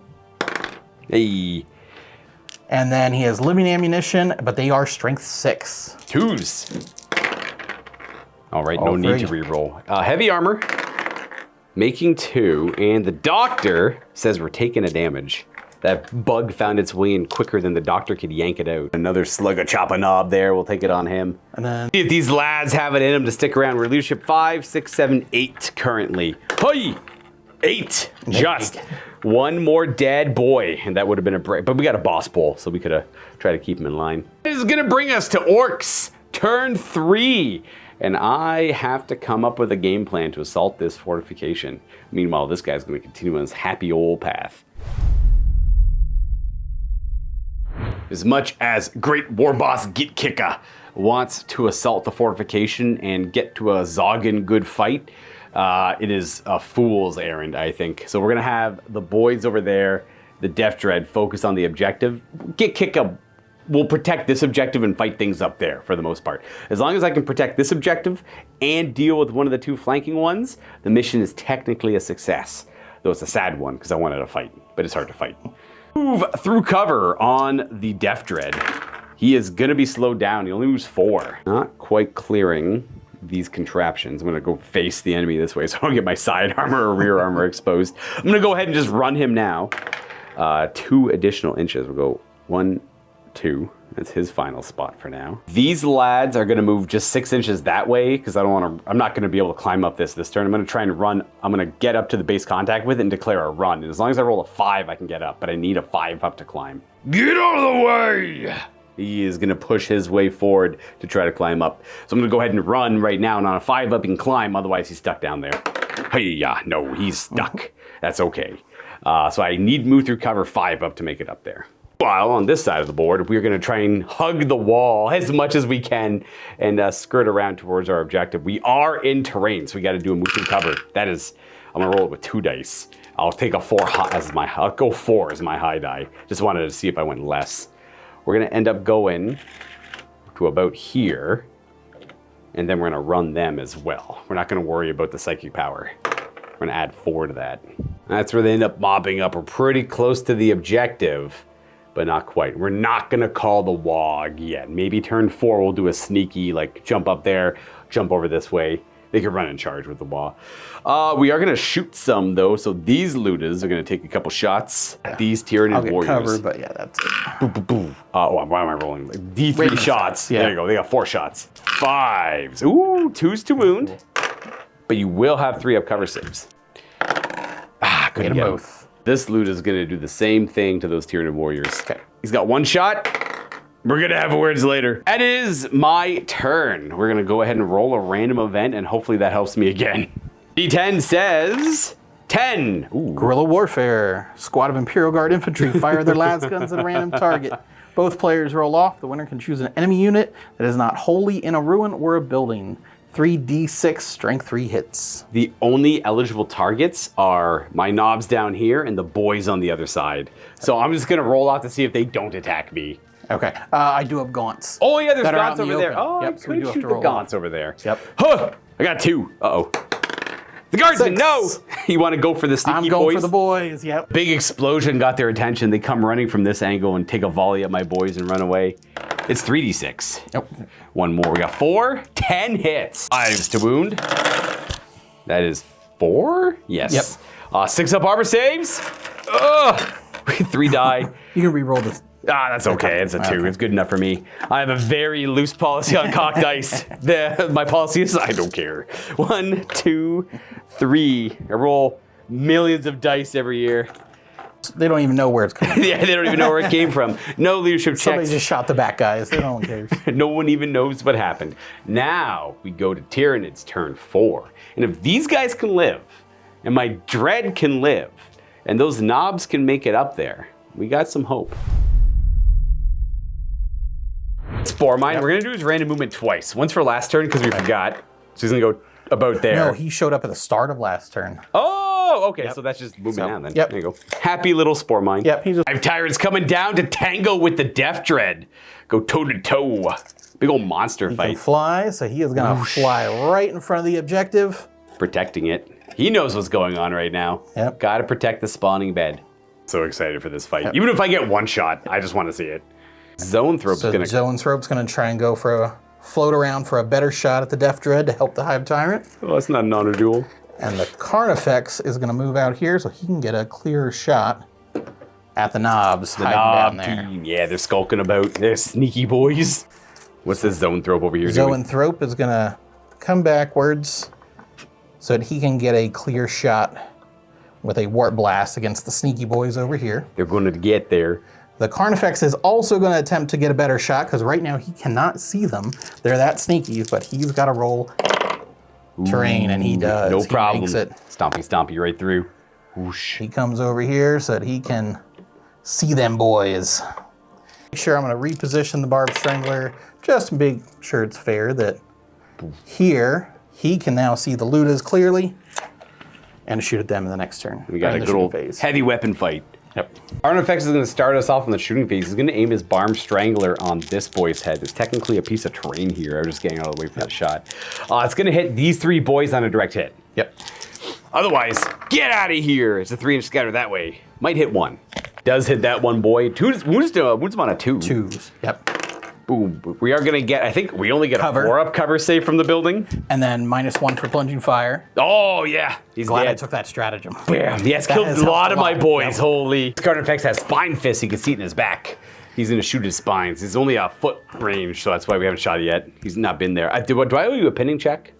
Hey. And then he has Living Ammunition, but they are Strength 6. 2s. All right, All no need 3. to reroll. Heavy armor. Making 2, and the doctor says we're taking a damage. That bug found its way in quicker than the doctor could yank it out. Another slug of chop a knob there. We'll take it on him. And then See if these lads have it in them to stick around. We're leadership 5, 6, 7, 8 currently. Hey! 8. Just 1 more dead boy, and that would have been a break. But we got a boss bull, so we could have tried to keep him in line. This is going to bring us to Orks, turn 3. And I have to come up with a game plan to assault this fortification. Meanwhile, this guy's going to continue on his happy old path. As much as Great War Boss Gitkika wants to assault the fortification and get to a Zoggin good fight, it is a fool's errand, I think. So we're going to have the boys over there, the Death Dread, focus on the objective. Gitkika will protect this objective and fight things up there for the most part. As long as I can protect this objective and deal with one of the 2 flanking ones, the mission is technically a success. Though it's a sad one because I wanted to fight, but it's hard to fight. Move through cover on the Death Dread. He is going to be slowed down. He only moves 4. Not quite clearing these contraptions. I'm going to go face the enemy this way so I don't get my side armor or rear armor exposed. I'm going to go ahead and just run him now. 2 additional inches. We'll go 1, 2. That's his final spot for now. These lads are going to move just 6 inches that way because I don't want to. I'm not going to be able to climb up this turn. I'm going to try and run. I'm going to get up to the base contact with it and declare a run. And as long as I roll a 5, I can get up. But I need a 5 up to climb. Get out of the way! He is going to push his way forward to try to climb up. So I'm going to go ahead and run right now. And on a 5 up, he can climb. Otherwise, he's stuck down there. Hey, no, he's stuck. That's okay. So I need move through cover 5 up to make it up there. While on this side of the board, we're going to try and hug the wall as much as we can and skirt around towards our objective. We are in terrain, so we got to do a move through cover. That is, I'm going to roll it with 2 dice. I'll take a 4 as my, I'll go 4 as my high die. Just wanted to see if I went less. We're going to end up going to about here, and then we're going to run them as well. We're not going to worry about the psychic power. We're going to add 4 to that. That's where they end up mobbing up. We're pretty close to the objective. But not quite. We're not going to call the WOG yet. Maybe turn 4 we'll do a sneaky, like, jump up there, jump over this way. They could run in charge with the WOG. We are going to shoot some, though, so these looters are going to take a couple shots at these Tyranid warriors. Cover, but yeah, that's it. Boom, boom, boom. Why am I rolling? Like, D3 shots. Yeah. There you go. They got 4 shots. 5s. Ooh, 2s to wound. But you will have 3 up cover saves. Couldn't get them both. This loot is going to do the same thing to those Tyranid warriors. Okay. He's got 1 shot. We're going to have words later. That is my turn. We're going to go ahead and roll a random event, and hopefully that helps me again. D10 says 10. Ooh. Guerrilla Warfare. Squad of Imperial Guard infantry fire their las guns at a random target. Both players roll off. The winner can choose an enemy unit that is not wholly in a ruin or a building. 3d6 strength 3 hits. The only eligible targets are my knobs down here and the boys on the other side. So I'm just going to roll out to see if they don't attack me. Okay. I do have gaunts. Oh, yeah, there's that are out gaunts in the over there. open. Oh, Yep, I so we do could have shoot to the roll gaunts over there. Yep. Huh, I got 2. Uh-oh. The guardsmen, 6. no! You want to go for the sneaky I'm going boys? for the boys, yep. Big explosion got their attention. They come running from this angle and take a volley at my boys and run away. It's 3d6. Nope. One more. We got 4. 10 hits. 5s to wound. That is 4? Yes. Yep. 6 up armor saves. Ugh. 3 die. You can re-roll this. That's okay. It's a 2. Okay. It's good enough for me. I have a very loose policy on cocked dice. My policy is I don't care. 1, 2, 3. I roll millions of dice every year. They don't even know where it's coming from. Yeah, they don't even know where it came from. No leadership Somebody checks. just shot the back guys. No one cares. No one even knows what happened. Now we go to Tyranids turn 4. And if these guys can live, and my dread can live, and those knobs can make it up there, we got some hope. Spore Mine, we're gonna do his random movement twice. Once for last turn because we forgot. So he's gonna go about there. No, he showed up at the start of last turn. Oh, okay, so that's just moving down then. Yep. There you go. Happy little Spore Mine. Yep, he just... 5 Tyrants coming down to tango with the Death Dread. Go toe to toe. Big old monster He fight. can fly, so he is gonna fly right in front of the objective. Protecting it. He knows what's going on right now. Yep. Gotta protect the spawning bed. So excited for this fight. Even if I get one shot, I just want to see it. Zoanthrope's So gonna... Zoanthrope's gonna try and go for a float around for a better shot at the Death Dread to help the Hive Tyrant. Oh, that's not an honor duel. And the Carnifex is gonna move out here so he can get a clearer shot at the knobs hiding down there. Team. Yeah, they're skulking about. They're sneaky boys. What's this Zoanthrope over here doing? Zoanthrope is gonna come backwards so that he can get a clear shot with a Warp Blast against the sneaky boys over here. They're gonna get there. The Carnifex is also going to attempt to get a better shot because right now he cannot see them. They're that sneaky, but he's got to roll terrain, and he does. No He problem. makes it. Stompy, stompy right through. Whoosh. He comes over here so that he can see them boys. Make sure I'm going to reposition the Barbed Strangler just to make sure it's fair that here he can now see the Ludas clearly and shoot at them in the next turn. We got in a the good old shooting phase. heavy weapon fight. Yep. Arnifex is going to start us off in the shooting phase. He's going to aim his Barm Strangler on this boy's head. There's technically a piece of terrain here. I'm just getting out of the way for the shot. It's going to hit these 3 boys on a direct hit. Yep. Otherwise, get out of here. It's a 3-inch scatter that way. Might hit 1. Does hit that one boy. Wounds him on a 2. 2s. Yep. Boom. We are going to get, I think we only get Cover. a 4-up cover save from the building. And then -1 for plunging fire. Oh, yeah. He's Glad I dead. took that stratagem. Bam. He has That killed has a lot helped of a my lot. boys. Yep. Holy. Carnifex has spine fists. He can see it in his back. He's going to shoot his spines. He's only a foot range, so that's why we haven't shot it yet. He's not been there. Do I owe you a pinning check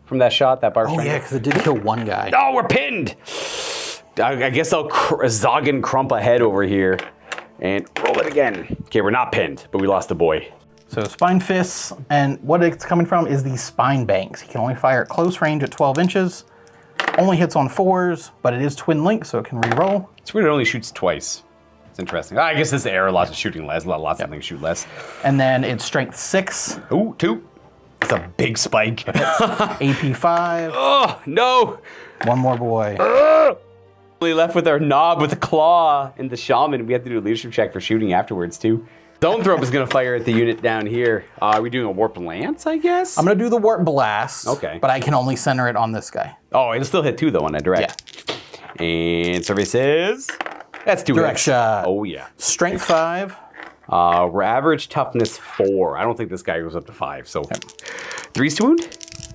from that shot, that Barb Oh Strangler? yeah, because it did kill one guy. Oh, we're pinned. I guess I'll Zoggin crump ahead over here and roll it again. Okay, we're not pinned, but we lost a boy. So spine fists, and what it's coming from is these spine banks. He can only fire at close range at 12 inches. Only hits on 4s, but it is twin link, so it can re-roll. It's weird it only shoots twice. It's interesting. I guess this arrow lots of shooting less. Lots of things shoot less. And then it's strength 6, Ooh, 2. It's a big spike. AP 5, Oh, no. one more boy. We left with our knob with the claw and the shaman. We have to do a leadership check for shooting afterwards, too. Zoanthrope is going to fire at the unit down here. Are we doing a warp lance, I guess? I'm going to do the Warp Blast, Okay. but I can only center it on this guy. Oh, it'll still hit 2, though, on that direct. And survey says... That's 2 Direct hits. shot. Oh, yeah. Strength 5, We're average toughness 4. I don't think this guy goes up to 5, so... 3's to wound?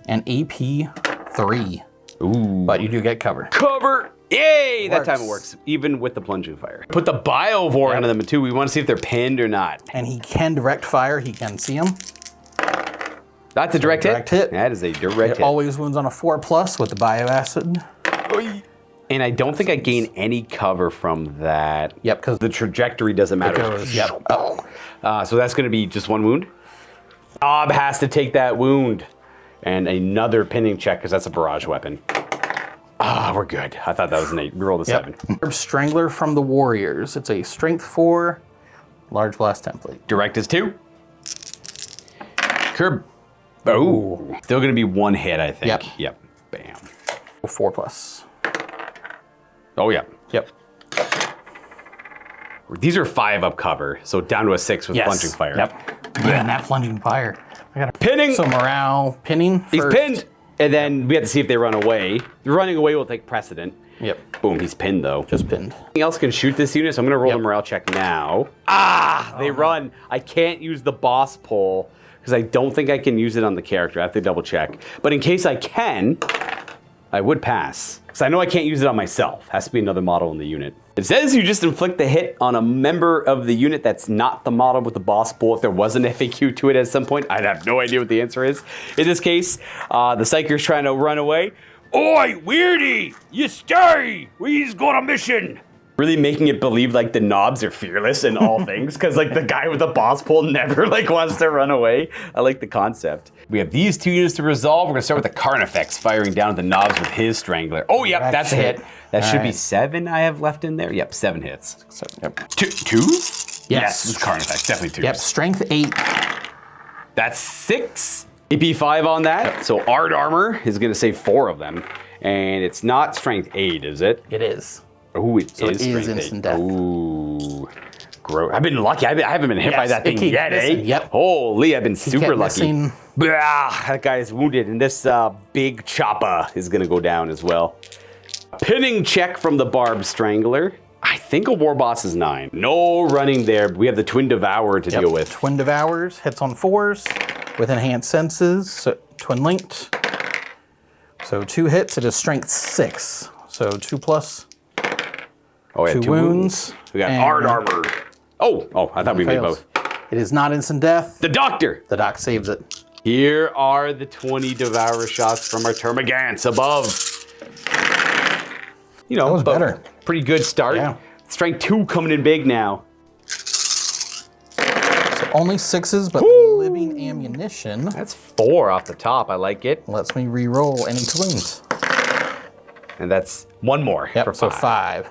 and AP 3. Ooh. But you do get cover. Cover! Yay! That time it Works. works, even with the plunging fire. Put the Biovore into them, too. We want to see if they're pinned or not. And he can direct fire. He can see him. That's a direct hit. That is a direct It hit. always wounds on a 4+ with the Bioacid. And I don't think I gain any cover from that. Yep, because The trajectory doesn't matter. Yep. Oh. So that's going to be just 1 wound. Bob has to take that wound. And another pinning check, because that's a barrage weapon. We're good. I thought that was an 8. We rolled a 7. Yep. Strangler from the Warriors. It's a strength 4, large blast template. Direct is 2. Curb. Oh. Still going to be 1 hit, I think. Yep. Bam. 4+. Oh, yeah. Yep. These are 5-up cover, so down to a 6 with plunging fire. Yep. Man, that plunging fire. I got Pinning. So morale, pinning. He's first. pinned. And then we have to see if they run away. The running away will take precedent. Yep. Boom, he's pinned though. Just pinned. Anything else can shoot this unit, so I'm gonna roll the morale check now. They run. I can't use the boss pole because I don't think I can use it on the character. I have to double check. But in case I can, I would pass. Because I know I can't use it on myself. Has to be another model in the unit. It says you just inflict the hit on a member of the unit that's not the model with the boss pole. If there was an FAQ to it at some point, I'd have no idea what the answer is. In this case, the Psyker's trying to run away. Oi, Weirdy! You stay! We's got a mission! Really making it believe like the knobs are fearless in all things, because like the guy with the boss pole never like wants to run away. I like the concept. We have these 2 units to resolve. We're gonna start with the Carnifex firing down at the knobs with his Strangler. Oh, yep, that's a hit. That should be 7 I have left in there. Yep, 7 hits. 7, yep. Twos? Yes. It's Carnifex, definitely 2s. Yep, strength 8. That's 6. AP 5 on that. Yep. So Art Armor is gonna save 4 of them. And it's not strength 8, is it? It is. Ooh, it So is it is strength 8. instant death. Ooh. Gross. I've been lucky. I haven't been hit by Yes, that thing it keeps yet, missing. eh? Yep. Holy, I've been super kept lucky. missing. Blah, that guy is wounded, and this big chopper is gonna go down as well. Pinning check from the Barb Strangler. I think a War Boss is 9. No running there. We have the Twin Devourer to deal with. Twin Devours, hits on 4s with enhanced senses, so twin linked. So 2 hits, it is strength 6. So 2 plus. Oh, yeah, 2 wounds. We got and Art Armor. Oh, I thought we made fails. both. It is not instant death. The Doctor. The doc saves it. Here are the 20 Devourer shots from our Termagants above. You know, That was but better. Pretty good start. Yeah. Strength 2 coming in big now. So only 6s, but living ammunition. That's 4 off the top. I like it. Lets me re-roll any wounds. And that's 1 more for 5. So 5.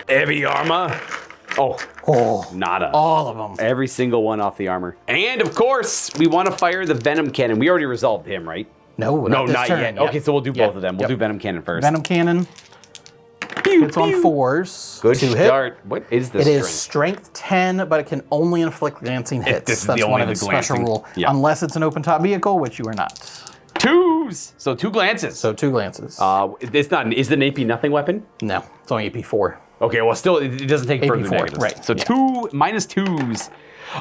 Heavy armor. Oh, Oh, nada. all of them. Every single one off the armor. And of course, we want to fire the Venom Cannon. We already resolved him, right? No, No, this not turn. yet. Yep. Okay, so we'll do Yep. both of them. We'll do Venom Cannon first. Venom Cannon. Hits on 4s. Good 2 hit. start. What is the It strength? is strength 10, but it can only inflict glancing hits. this is That's the one only of its the special glancing. rule. Yeah. Unless it's an open top vehicle, which you are not. 2s. So 2 glances. So 2 glances. It's not. Is it an AP nothing weapon? No, it's only AP 4. Okay, well, still, it doesn't take further AP4, negatives. right, So yeah. 2 minus 2s.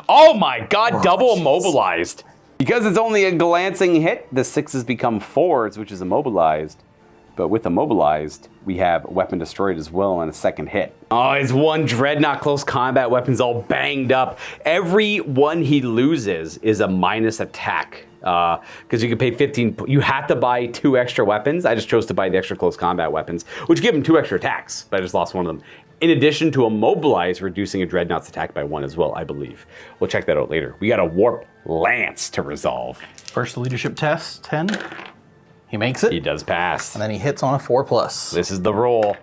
Oh my God! Double immobilized. Because it's only a glancing hit, the 6s become 4s, which is immobilized. But with immobilized, we have weapon destroyed as well on a second hit. Oh, his 1 Dreadnought close combat weapon's all banged up. Every one he loses is a minus attack. Because you can pay 15, you have to buy 2 extra weapons. I just chose to buy the extra close combat weapons, which give him 2 extra attacks, but I just lost one of them. In addition to immobilize, reducing a Dreadnought's attack by 1 as well, I believe. We'll check that out later. We got a Warp Lance to resolve. First leadership test, 10. He makes it. He does pass. And then he hits on a 4+. This is the roll.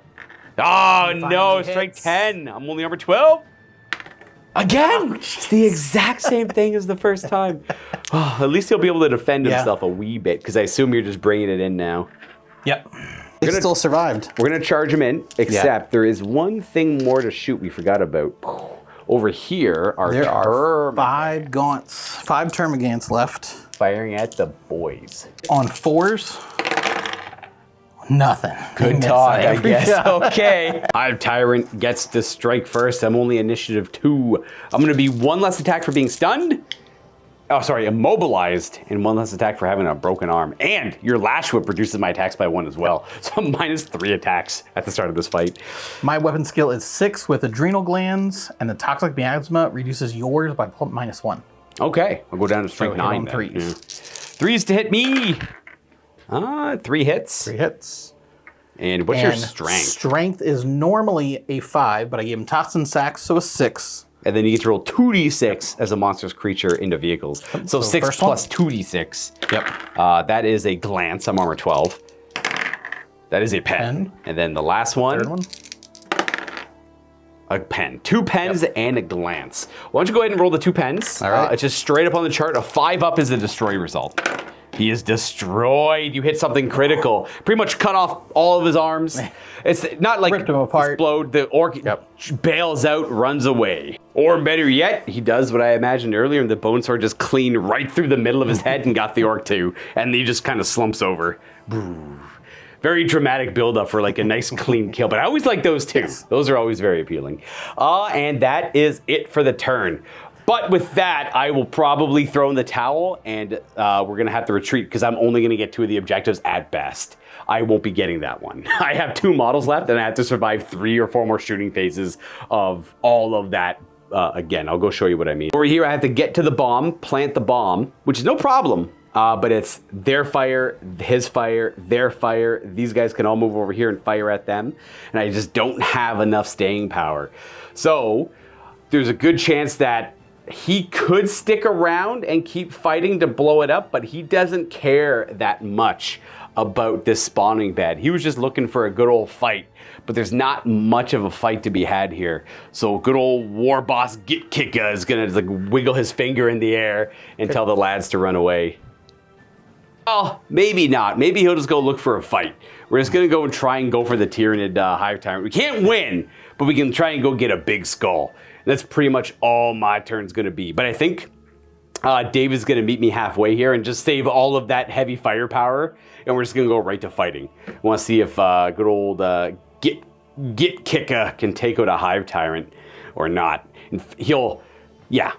Oh no, hits. strike 10. I'm only number 12. Again! It's the exact same thing as the first time. Oh, at least he'll be able to defend himself a wee bit, because I assume you're just bringing it in now. Yep. He still survived. We're gonna charge him in, except there is one thing more to shoot we forgot about. Over here are There are 5 gaunts, 5 termagants left. firing at the boys. On 4s, nothing. Good talk, I guess. Okay. Tyrant gets to strike first. I'm only initiative 2. I'm going to be 1 less attack for being stunned. Oh, sorry, immobilized, and 1 less attack for having a broken arm. And your Lash Whip reduces my attacks by 1 as well. So I'm minus 3 attacks at the start of this fight. My weapon skill is 6 with adrenal glands, and the toxic miasma reduces yours by -1. Okay, I'll go down to strength 9 on then. 3s. Yeah. 3s to hit me. 3 hits. 3 hits. And what's your And strength? Strength is normally a 5, but I gave him Tots and Sacks, so a 6. And then you get to roll 2d6 as a monstrous creature into vehicles. So 6 first plus 2d6. Yep. That is a glance. I'm armor 12. That is a pen. Pen. And then the last one, Third one. a pen. 2 pens and a glance. Why don't you go ahead and roll the 2 pens? All right. It's just straight up on the chart. A 5 up is the destroy result. He is destroyed. You hit something critical. Pretty much cut off all of his arms. It's not like Ripped him apart. explode. The orc bails out, runs away. Or better yet, he does what I imagined earlier, and the bone sword just cleaned right through the middle of his head and got the orc too. And he just kind of slumps over. Very dramatic build-up for like a nice clean kill. But I always like those too. Yes. Those are always very appealing. And that is it for the turn. But with that, I will probably throw in the towel, and we're going to have to retreat because I'm only going to get 2 of the objectives at best. I won't be getting that one. I have 2 models left, and I have to survive 3 or 4 more shooting phases of all of that. Again, I'll go show you what I mean. Over here, I have to get to the bomb, plant the bomb, which is no problem. But it's their fire, his fire, their fire. These guys can all move over here and fire at them. And I just don't have enough staying power. So there's a good chance that he could stick around and keep fighting to blow it up, but he doesn't care that much about this spawning bed. He was just looking for a good old fight, but there's not much of a fight to be had here. So good old war boss Git Kika is gonna like wiggle his finger in the air and tell the lads to run away. Oh, maybe not. Maybe he'll just go look for a fight. We're just gonna go and try and go for the Tyranid Hive Tyrant. We can't win, but we can try and go get a big skull. That's pretty much all my turn's gonna be. But I think David's gonna meet me halfway here and just save all of that heavy firepower, and we're just gonna go right to fighting. I wanna see if good old Git Kika can take out a Hive Tyrant or not. And he'll, yeah.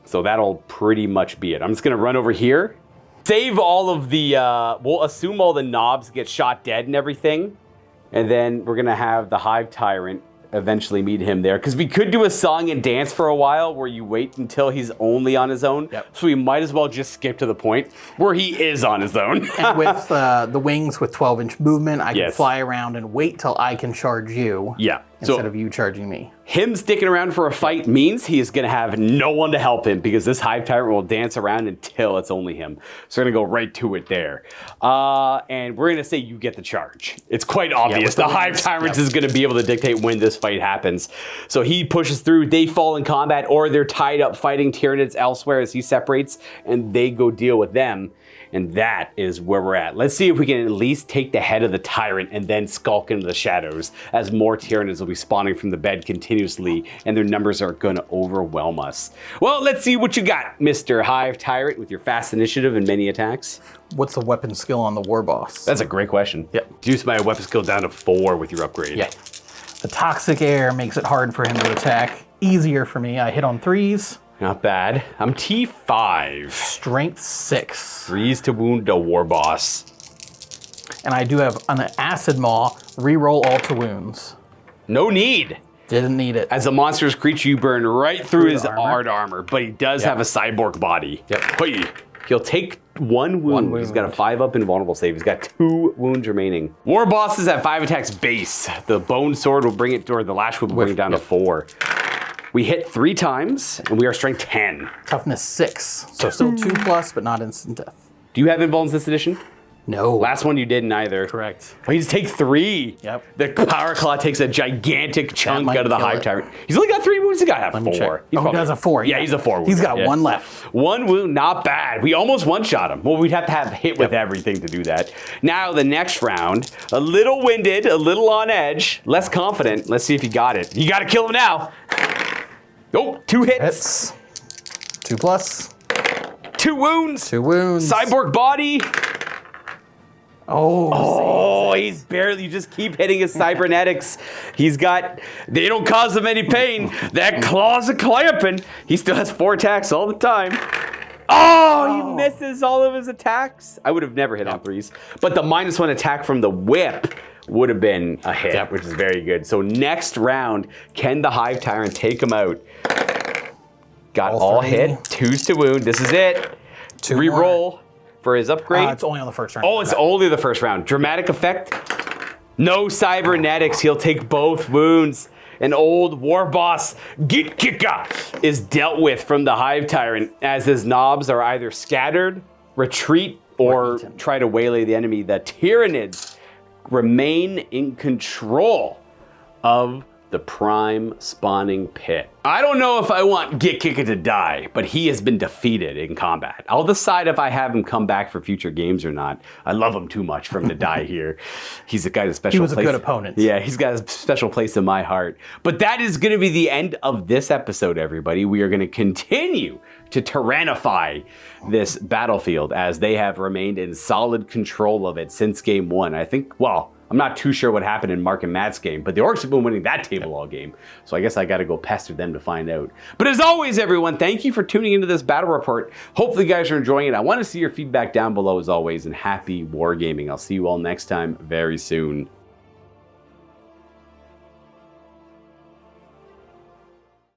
So that'll pretty much be it. I'm just gonna run over here, save all of the, we'll assume all the knobs get shot dead and everything, and then we're gonna have the Hive Tyrant eventually meet him there, because we could do a song and dance for a while where you wait until he's only on his own. Yep. So we might as well just skip to the point where he is on his own. And with the wings with 12-inch movement, I can Yes. fly around and wait till I can charge you. Yeah. Instead So of you charging me. him sticking around for a fight means he is going to have no one to help him, because this Hive Tyrant will dance around until it's only him. So we're going to go right to it there. And we're going to say you get the charge. It's quite obvious. the The Hive wings. Tyrant is going to be able to dictate when this fight happens. So he pushes through, they fall in combat, or they're tied up fighting Tyranids elsewhere as he separates, and they go deal with them. And that is where we're at. Let's see if we can at least take the head of the Tyrant and then skulk into the shadows, as more Tyranids will be spawning from the bed continuously, and their numbers are going to overwhelm us. Well, let's see what you got, Mr. Hive Tyrant, with your fast initiative and many attacks. What's the weapon skill on the war boss? That's a great question. Yep. Reduce my weapon skill down to 4 with your upgrade. Yeah. The toxic air makes it hard for him to attack. Easier for me. I hit on 3s. Not bad. I'm T5. Strength 6. 3s to wound a war boss. And I do have an acid maw. Reroll all to wounds. No need. Didn't need it. As a monstrous creature, you burn right through his the armor. hard armor, but he does have a cyborg body. Yep. Hey, he'll take 1 wound. One He's got a wound. 5 up invulnerable save. He's got 2 wounds remaining. War bosses have 5 attacks base. The bone sword will bring it, or the lash will bring it down to 4. We hit 3 times, and we are strength 10. Toughness 6. So still 2+, but not instant death. Do you have invulns this edition? No. Last one you didn't either. Correct. Oh, you just take 3. Yep. The Power Claw takes a gigantic chunk might out of the kill Hive it. Tyrant. He's only got 3 wounds. He's got to have 4. me check. He's Oh, he probably- does a 4. Yeah, he's a 4 wound. He's got Yeah. 1 left. 1 wound, not bad. We almost one-shot him. Well, we'd have to have hit with everything to do that. Now, the next round, a little winded, a little on edge, less confident. Let's see if you got it. You got to kill him now. Oh, 2 hits. Hits. 2+. 2 wounds. 2 wounds. Cyborg body. Oh. Oh, he's barely, you just keep hitting his cybernetics. He's got, they don't cause him any pain. That claw's a clamping. He still has 4 attacks all the time. Oh, he misses all of his attacks. I would have never hit on 3s. But the -1 attack from the whip would have been a hit, which is very good. So next round, can the Hive Tyrant take him out? Got all 3. hit, 2s to wound. This is it. 2 Reroll for his upgrade. It's only on the first round. Oh, it's only the first round. Dramatic effect. No cybernetics. He'll take both wounds. An old war boss, Git Kika, is dealt with from the Hive Tyrant, as his knobs are either scattered, retreat, or eaten. try to waylay the enemy. The Tyranids remain in control of the prime spawning pit. I don't know if I want Git Kika to die, but he has been defeated in combat. I'll decide if I have him come back for future games or not. I love him too much for him to die here. He's a guy with a special place. He was a good opponent. Yeah, he's got a special place in my heart. But that is going to be the end of this episode, everybody. We are going to continue to tyrannify this battlefield, as they have remained in solid control of it since game 1. I think, well, I'm not too sure what happened in Mark and Matt's game, but the Orks have been winning that table all game. So I guess I got to go pester them to find out. But as always, everyone, thank you for tuning into this battle report. Hopefully you guys are enjoying it. I want to see your feedback down below as always, and happy wargaming. I'll see you all next time very soon.